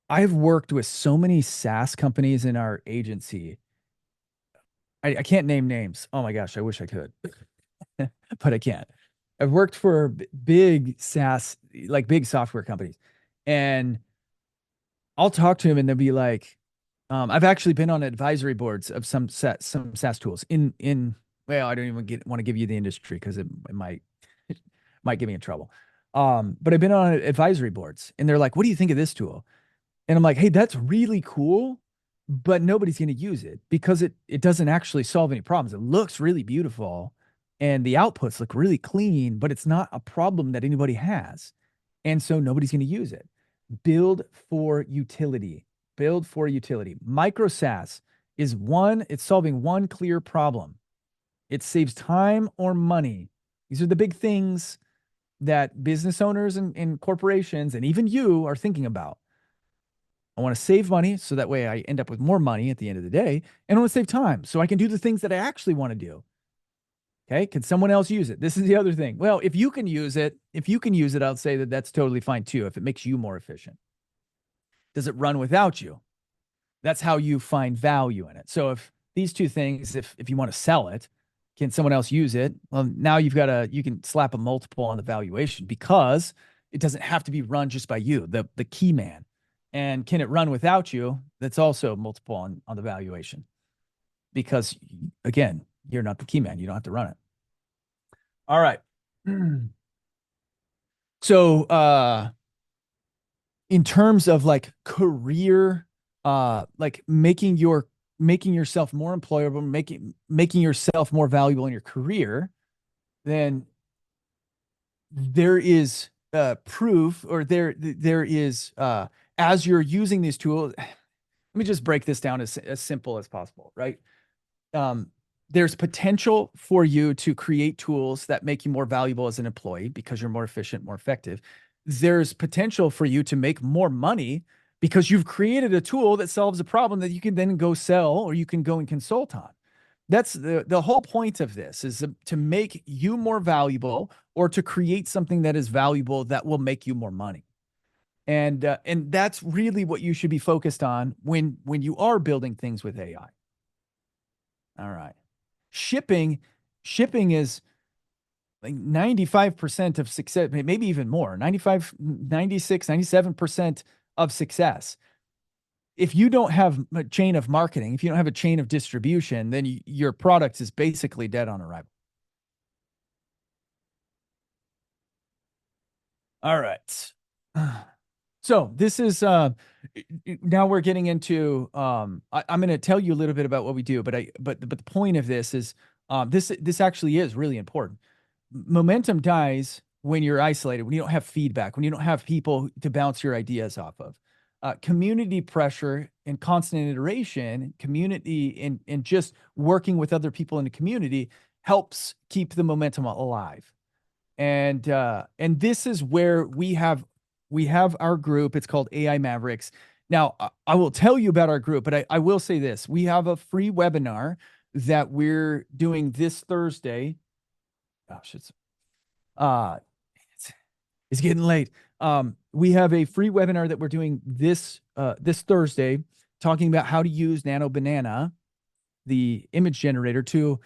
I've worked with so many SaaS companies in our agency. I can't name names. Oh my gosh, I wish I could, but I can't. I've worked for big SaaS, like big software companies, and I'll talk to them and they'll be like, I've actually been on advisory boards of some SaaS tools in well, I don't even want to give you the industry because it might get me in trouble. But I've been on advisory boards and they're like, what do you think of this tool? And I'm like, hey, that's really cool, but nobody's going to use it because it doesn't actually solve any problems. It looks really beautiful and the outputs look really clean, but it's not a problem that anybody has. And so nobody's going to use it. Build for utility. Build for utility. Micro SaaS is it's solving one clear problem. It saves time or money. These are the big things that business owners and corporations and even you are thinking about. I want to save money so that way I end up with more money at the end of the day. And I want to save time so I can do the things that I actually want to do. Okay. Can someone else use it? This is the other thing. Well, if you can use it, I'll say that that's totally fine too, if it makes you more efficient. Does it run without you? That's how you find value in it. So if these two things, if you want to sell it, can someone else use it? Well, now you can slap a multiple on the valuation because it doesn't have to be run just by you, the key man. And can it run without you? That's also multiple on the valuation because again, you're not the key man. You don't have to run it. All right. So in terms of like career, like making yourself more employable, making yourself more valuable in your career, then there is proof, or there is as you're using these tools. Let me just break this down as simple as possible, right? There's potential for you to create tools that make you more valuable as an employee because you're more efficient, more effective. There's potential for you to make more money because you've created a tool that solves a problem that you can then go sell or you can go and consult on. That's the whole point of this, is to make you more valuable or to create something that is valuable that will make you more money. And that's really what you should be focused on when you are building things with AI. All right. Shipping is like 95% of success, maybe even more, 95, 96, 97% of success. If you don't have a chain of marketing, if you don't have a chain of distribution, then your product is basically dead on arrival. All right. So this is now we're getting into I'm going to tell you a little bit about what we do, but the point of this is this actually is really important. Momentum dies when you're isolated, when you don't have feedback, when you don't have people to bounce your ideas off of. Community pressure and constant iteration, community and just working with other people in the community helps keep the momentum alive. And this is where we have our group. It's called AI Mavericks. Now, I will tell you about our group, but I will say this. We have a free webinar that we're doing this Thursday. Gosh, it's getting late. We have a free webinar that we're doing this Thursday, talking about how to use Nano Banana, the image generator, to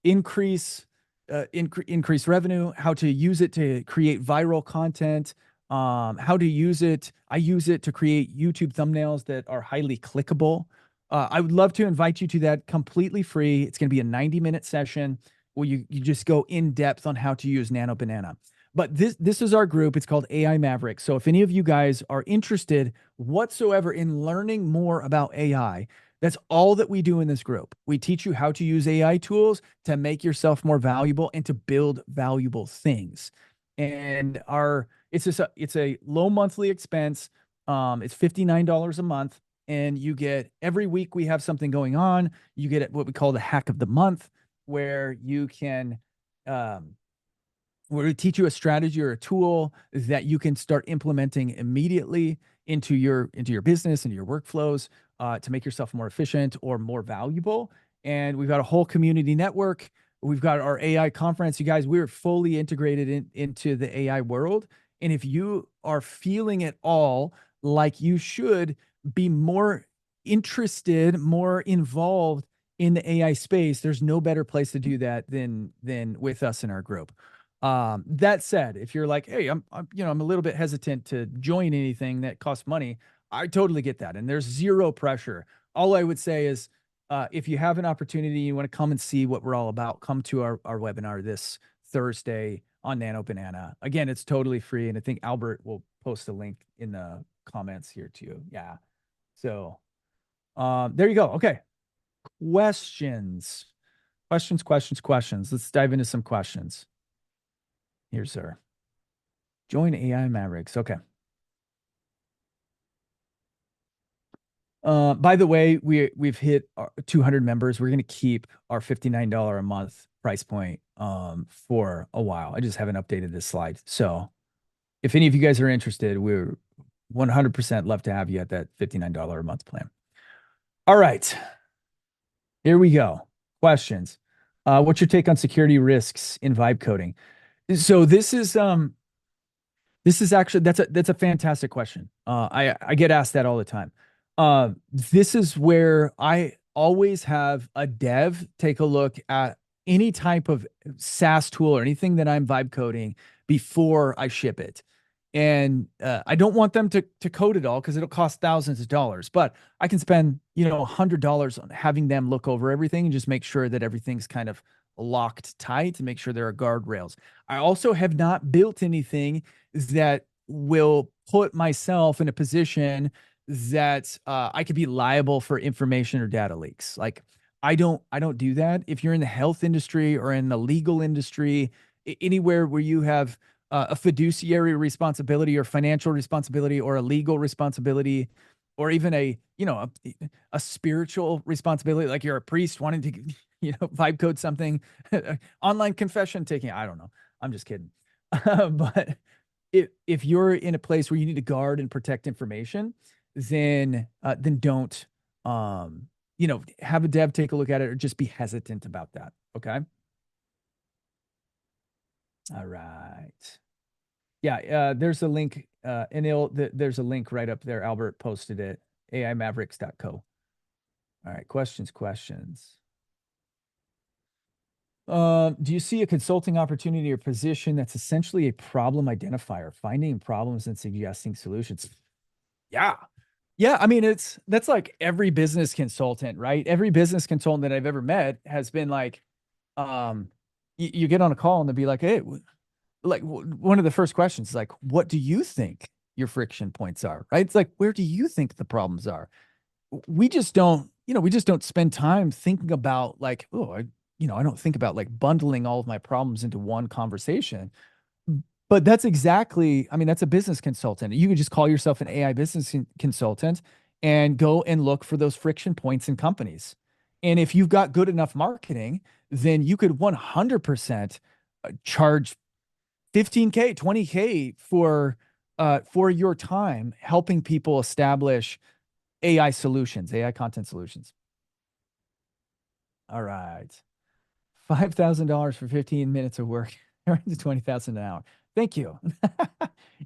increase revenue, how to use it to create viral content, how to use it. I use it to create YouTube thumbnails that are highly clickable. I would love to invite you to that, completely free. It's going to be a 90-minute session where you just go in depth on how to use Nano Banana. But this is our group. It's called AI Maverick. So if any of you guys are interested whatsoever in learning more about AI, that's all that we do in this group. We teach you how to use AI tools to make yourself more valuable and to build valuable things. And our it's a low monthly expense. It's $59 a month, and you get every week we have something going on. You get what we call the hack of the month, where you can um, where we teach you a strategy or a tool that you can start implementing immediately into your business, into your workflows, to make yourself more efficient or more valuable. And we've got a whole community network. We've got our AI conference. You guys, we're fully integrated into the AI world. And if you are feeling at all like you should be more interested, more involved in the AI space, there's no better place to do that than with us in our group. That said, if you're like, hey, I'm a little bit hesitant to join anything that costs money, I totally get that. And there's zero pressure. All I would say is, if you have an opportunity, you want to come and see what we're all about, come to our webinar this Thursday on Nano Banana. Again, it's totally free. And I think Albert will post a link in the comments here too. Yeah. So, there you go. Okay. Questions. Questions. Let's dive into some questions. Here, sir. Join AI Mavericks. Okay. By the way, we've hit 200 members. We're going to keep our $59 a month price point for a while. I just haven't updated this slide. So if any of you guys are interested, we're 100% love to have you at that $59 a month plan. All right. Here we go. Questions. What's your take on security risks in vibe coding? So this is actually that's a fantastic question. I get asked that all the time. This is where I always have a dev take a look at any type of SaaS tool or anything that I'm vibe coding before I ship it. And I don't want them to code it all because it'll cost thousands of dollars. But I can spend $100 on having them look over everything and just make sure that everything's kind of locked tight to make sure there are guardrails. I also have not built anything that will put myself in a position that I could be liable for information or data leaks. Like I don't do that. If you're in the health industry or in the legal industry, anywhere where you have a fiduciary responsibility or financial responsibility or a legal responsibility or even a spiritual responsibility, like you're a priest wanting to vibe code something, online confession taking, I don't know, I'm just kidding. But if you're in a place where you need to guard and protect information, then don't have a dev take a look at it or just be hesitant about that. Okay. All right. Yeah, there's a link, there's a link right up there. Albert posted it, aimavericks.co. All right, questions. Do you see a consulting opportunity or position that's essentially a problem identifier, finding problems and suggesting solutions? Yeah. Yeah, I mean, that's like every business consultant, right? Every business consultant that I've ever met has been like, you get on a call and they'll be like, hey, one of the first questions is like, what do you think your friction points are, right? It's like, where do you think the problems are? We just don't spend time thinking about like, I don't think about like bundling all of my problems into one conversation. But that's exactly, I mean, that's a business consultant. You could just call yourself an AI business consultant and go and look for those friction points in companies. And if you've got good enough marketing, then you could 100% charge 15K, 20K for your time helping people establish AI solutions, AI content solutions. All right. $5,000 for 15 minutes of work, earns 20,000 an hour. Thank you.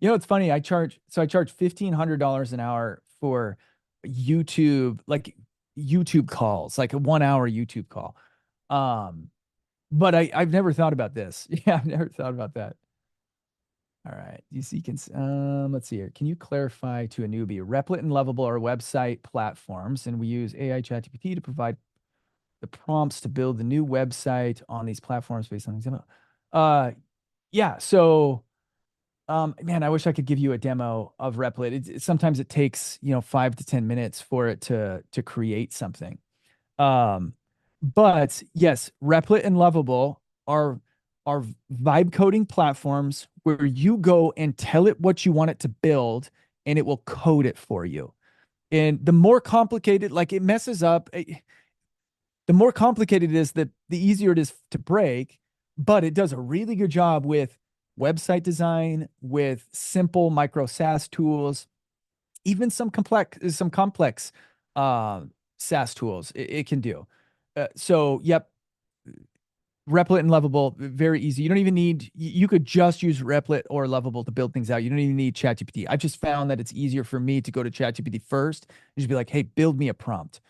It's funny. I charge $1,500 an hour for YouTube calls, like a 1 hour YouTube call. But I've never thought about this. Yeah, I've never thought about that. All right. Let's see here. Can you clarify to a newbie? Replit and Lovable are website platforms, and we use AI ChatGPT to provide the prompts to build the new website on these platforms based on example. Yeah. So Man, I wish I could give you a demo of Replit. Sometimes it takes, 5 to 10 minutes for it to create something. Um, but yes, Replit and Lovable are vibe coding platforms where you go and tell it what you want it to build, and it will code it for you. And the more complicated, like it messes up, the more complicated it is, the easier it is to break. But it does a really good job with website design, with simple micro SaaS tools, even some complex uh, SaaS tools it can do. So, yep, Replit and Lovable, very easy. You don't even need, you could just use Replit or Lovable to build things out. You don't even need ChatGPT. I've just found that it's easier for me to go to ChatGPT first and just be like, hey, build me a prompt.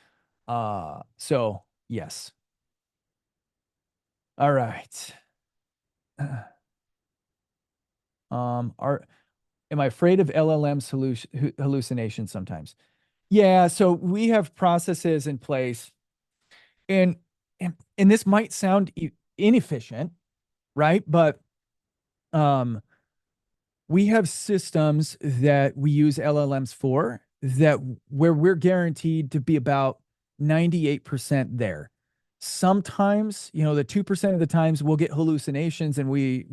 So yes. All right. Are am I afraid of LLM solution hallucinations sometimes? Yeah, so we have processes in place, and and this might sound inefficient, right? But um we have systems that we use LLMs for that where we're guaranteed to be about 98% there. Sometimes, the 2% of the times we'll get hallucinations, and we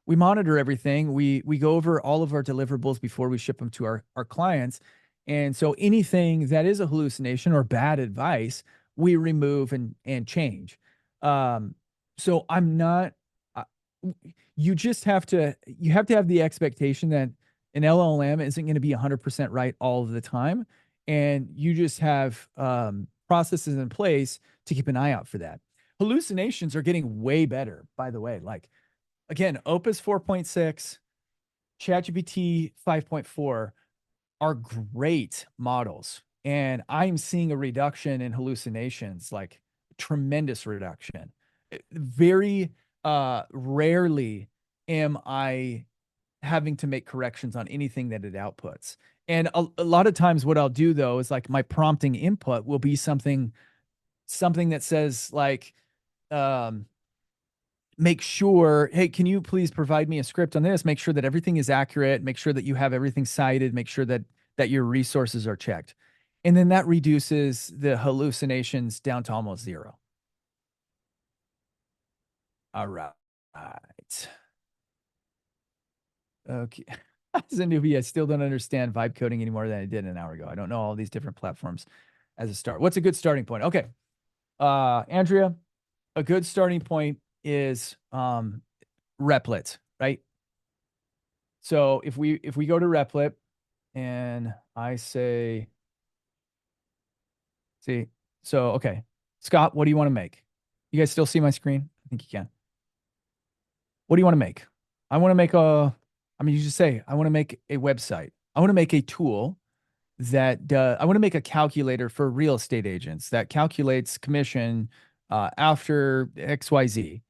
monitor everything. We go over all of our deliverables before we ship them to our clients. And so anything that is a hallucination or bad advice, we remove and change. Um, so I'm not uh, you have to have the expectation that an LLM isn't going to be 100% right all of the time, and you just have processes in place to keep an eye out for that. Hallucinations are getting way better, by the way. Like, again, Opus 4.6, ChatGPT 5.4 are great models, and I'm seeing a reduction in hallucinations, like tremendous reduction. Very rarely am I having to make corrections on anything that it outputs. And a lot of times what I'll do though is, like, my prompting input will be something that says, like, um make sure, hey, can you please provide me a script on this? Make sure that everything is accurate, make sure that you have everything cited, make sure that your resources are checked. And then that reduces the hallucinations down to almost zero. All right. Okay. As a newbie, I still don't understand vibe coding any more than I did an hour ago. I don't know all these different platforms as a start. What's a good starting point? Okay. Andrea, a good starting point is Replit, right? So if we go to Replit and I say, see, so okay, Scott, what do you want to make? You guys still see my screen? I think you can. What do you want to make? I want to make I mean, you just say, I want to make a website. I want to make a tool I want to make a calculator for real estate agents that calculates commission after XYZ.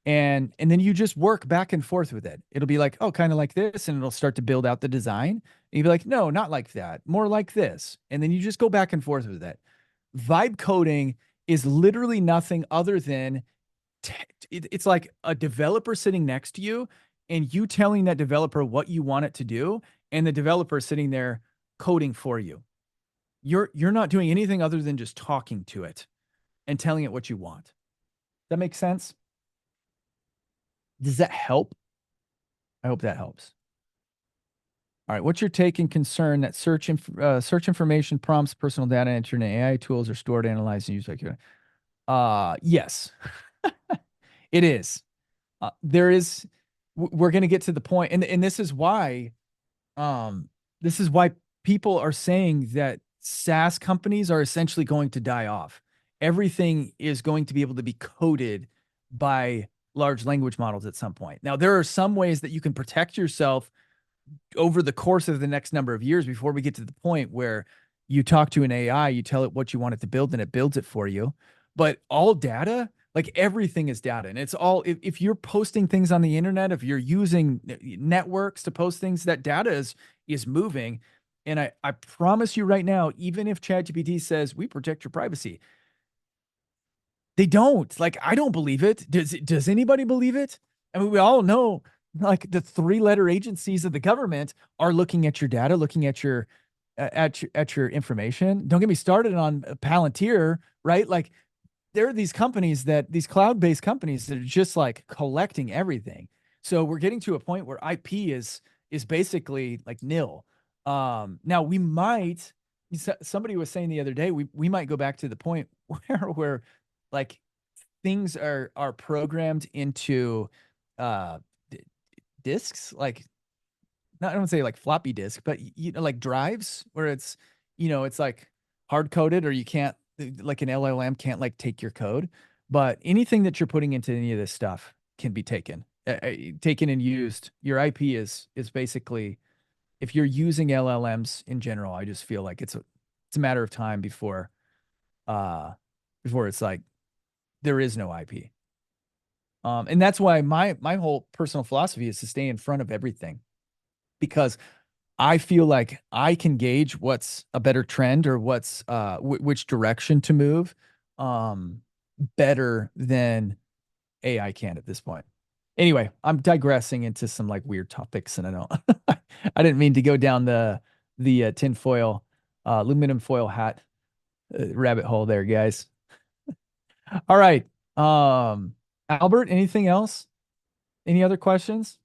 And then you just work back and forth with it. It'll be like, oh, kind of like this, and it'll start to build out the design. And you'll be like, no, not like that, more like this. And then you just go back and forth with it. Vibe coding is literally nothing other than it's like a developer sitting next to you, and you telling that developer what you want it to do, and the developer sitting there coding for you. You're not doing anything other than just talking to it and telling it what you want. That makes sense? Does that help? I hope that helps. All right. What's your take and concern that search information, prompts, personal data, internet AI tools are stored, analyzed, and used like yes, it is. There is. We're going to get to the point, and um, this is why people are saying that SaaS companies are essentially going to die off. Everything is going to be able to be coded by large language models at some point. Now, there are some ways that you can protect yourself over the course of the next number of years before we get to the point where you talk to an AI, you tell it what you want it to build, and it builds it for you. But all data, like everything is data. And it's all, if you're posting things on the internet, if you're using networks to post things, that data is moving. And I promise you right now, even if ChatGPT says we protect your privacy, they don't. Like, I don't believe it. Does anybody believe it? I mean, we all know like the three-letter agencies of the government are looking at your data, looking at your information. Don't get me started on Palantir, right? Like there are these companies that these cloud-based companies that are just like collecting everything. So we're getting to a point where IP is basically like nil. Now we might somebody was saying the other day we might go back to the point where like things are programmed into uh disks, like not I don't say like floppy disk, but you know, like drives where it's like hard coded or you can't like an LLM can't like take your code, but anything that you're putting into any of this stuff can be taken and used. Your IP is basically if you're using LLMs in general, I just feel like it's a matter of time uh before it's like there is no IP. And that's why my whole personal philosophy is to stay in front of everything because I feel like I can gauge what's a better trend or what's which direction to move um better than AI can at this point. Anyway, I'm digressing into some like weird topics and I don't I didn't mean to go down the tinfoil aluminum foil hat rabbit hole there, guys. All right. Albert, anything else? Any other questions?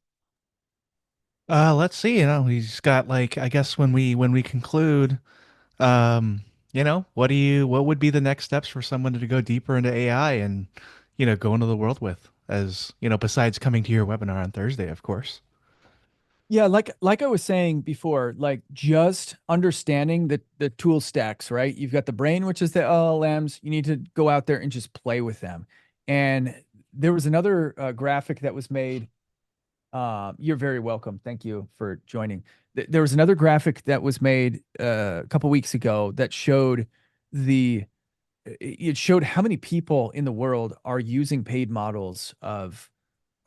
Let's see, he's got like I guess when we conclude, um, what would be the next steps for someone to go deeper into AI and, go into the world with as, besides coming to your webinar on Thursday, of course. Yeah, like I was saying before, like just understanding the tool stacks, right? You've got the brain, which is the LLMs. You need to go out there and just play with them. And there was another graphic that was made. You're very welcome. Thank you for joining. There was another graphic that was made a couple weeks ago that showed the it showed how many people in the world are using paid models of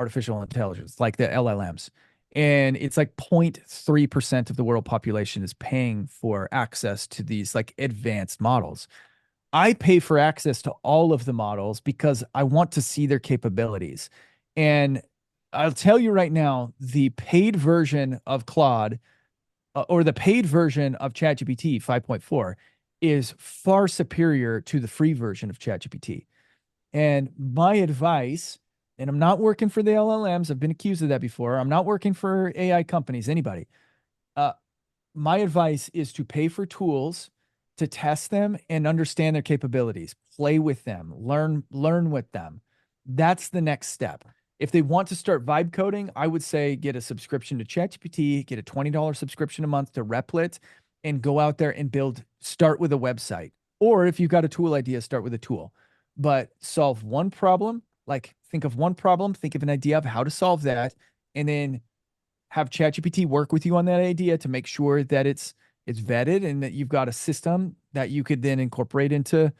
artificial intelligence, like the LLMs. And it's like 0.3% of the world population is paying for access to these like advanced models. I pay for access to all of the models because I want to see their capabilities. And I'll tell you right now, the paid version of Claude or the paid version of ChatGPT 5.4 is far superior to the free version of ChatGPT. And my advice, and I'm not working for the LLMs, I've been accused of that before. I'm not working for AI companies, anybody. Uh, my advice is to pay for tools to test them and understand their capabilities, play with them, learn with them. That's the next step. If they want to start vibe coding, I would say get a subscription to ChatGPT, get a $20 subscription a month to Replit, and go out there and start with a website. Or if you've got a tool idea, start with a tool. But solve one problem, like think of one problem, think of an idea of how to solve that, and then have ChatGPT work with you on that idea to make sure that it's vetted and that you've got a system that you could then incorporate into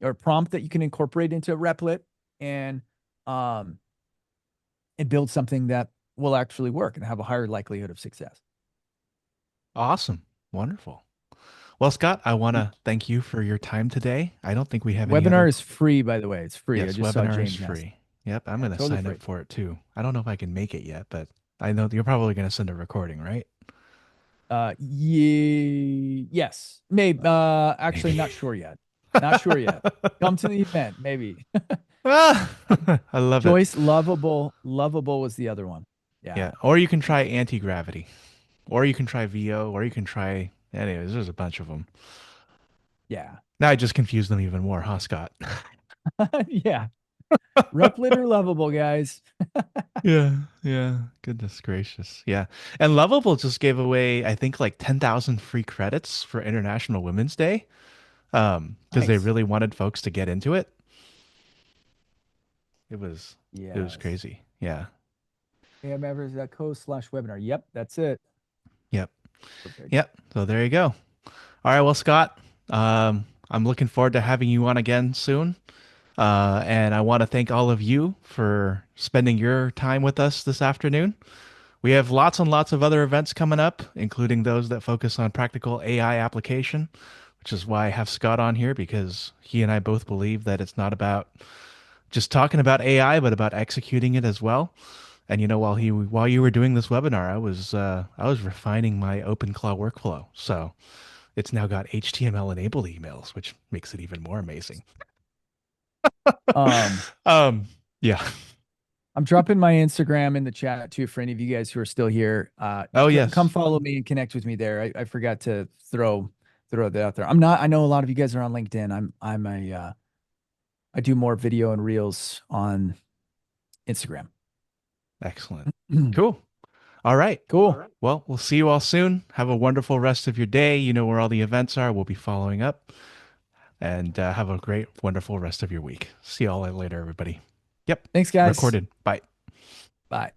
or prompt that you can incorporate into Replit and um and build something that will actually work and have a higher likelihood of success. Awesome. Wonderful. Well, Scott, I want to thank you for your time today. I don't think we have any Webinar other. is free, by the way. It's free. I Yes, just saw webinar is James asked. free. Yep, I'm Yeah, going to totally sign free. up for it too. I don't know if I can make it yet, but I know you're probably going to send a recording, right? Yes, maybe. Actually, Maybe. not sure yet. Not sure yet. Come to the event, maybe. Ah, I love it. Joyce, lovable was the other one. Yeah, Yeah, or you can try anti-gravity, or you can try VO, or you can try. Anyways, there's a bunch of them. yeah, Now I just confused them even more, huh, Scott? yeah. Replit or lovable, guys. Yeah, yeah. Goodness gracious. Yeah. And Lovable just gave away, I think, like 10,000 free credits for International Women's Day. Because they Nice. really wanted folks to get into it. It was it was Yes. crazy. Yeah. amevers.co/webinar. Yep, that's it. Yep. Perfect. Yep. So there you go. All right, well, Scott, I'm looking forward to having you on again soon. And I want to thank all of you for spending your time with us this afternoon. We have lots and lots of other events coming up, including those that focus on practical AI application, which is why I have Scott on here because he and I both believe that it's not about just talking about AI, but about executing it as well. And while you were doing this webinar, I was refining my OpenClaw workflow. So it's now got HTML enabled emails, which makes it even more amazing. Um, Um, yeah. I'm dropping my Instagram in the chat too for any of you guys who are still here. Oh Come yes. follow me and connect with me there. I forgot to throw that out there. I know a lot of you guys are on LinkedIn. I do more video and reels on Instagram. Excellent. Cool. All right. Cool. Well, we'll see you all soon. Have a wonderful rest of your day. You know where all the events are. We'll be following up. And have a great, wonderful rest of your week. See you all later, everybody. Yep. Thanks, guys. Recorded. Bye. Bye.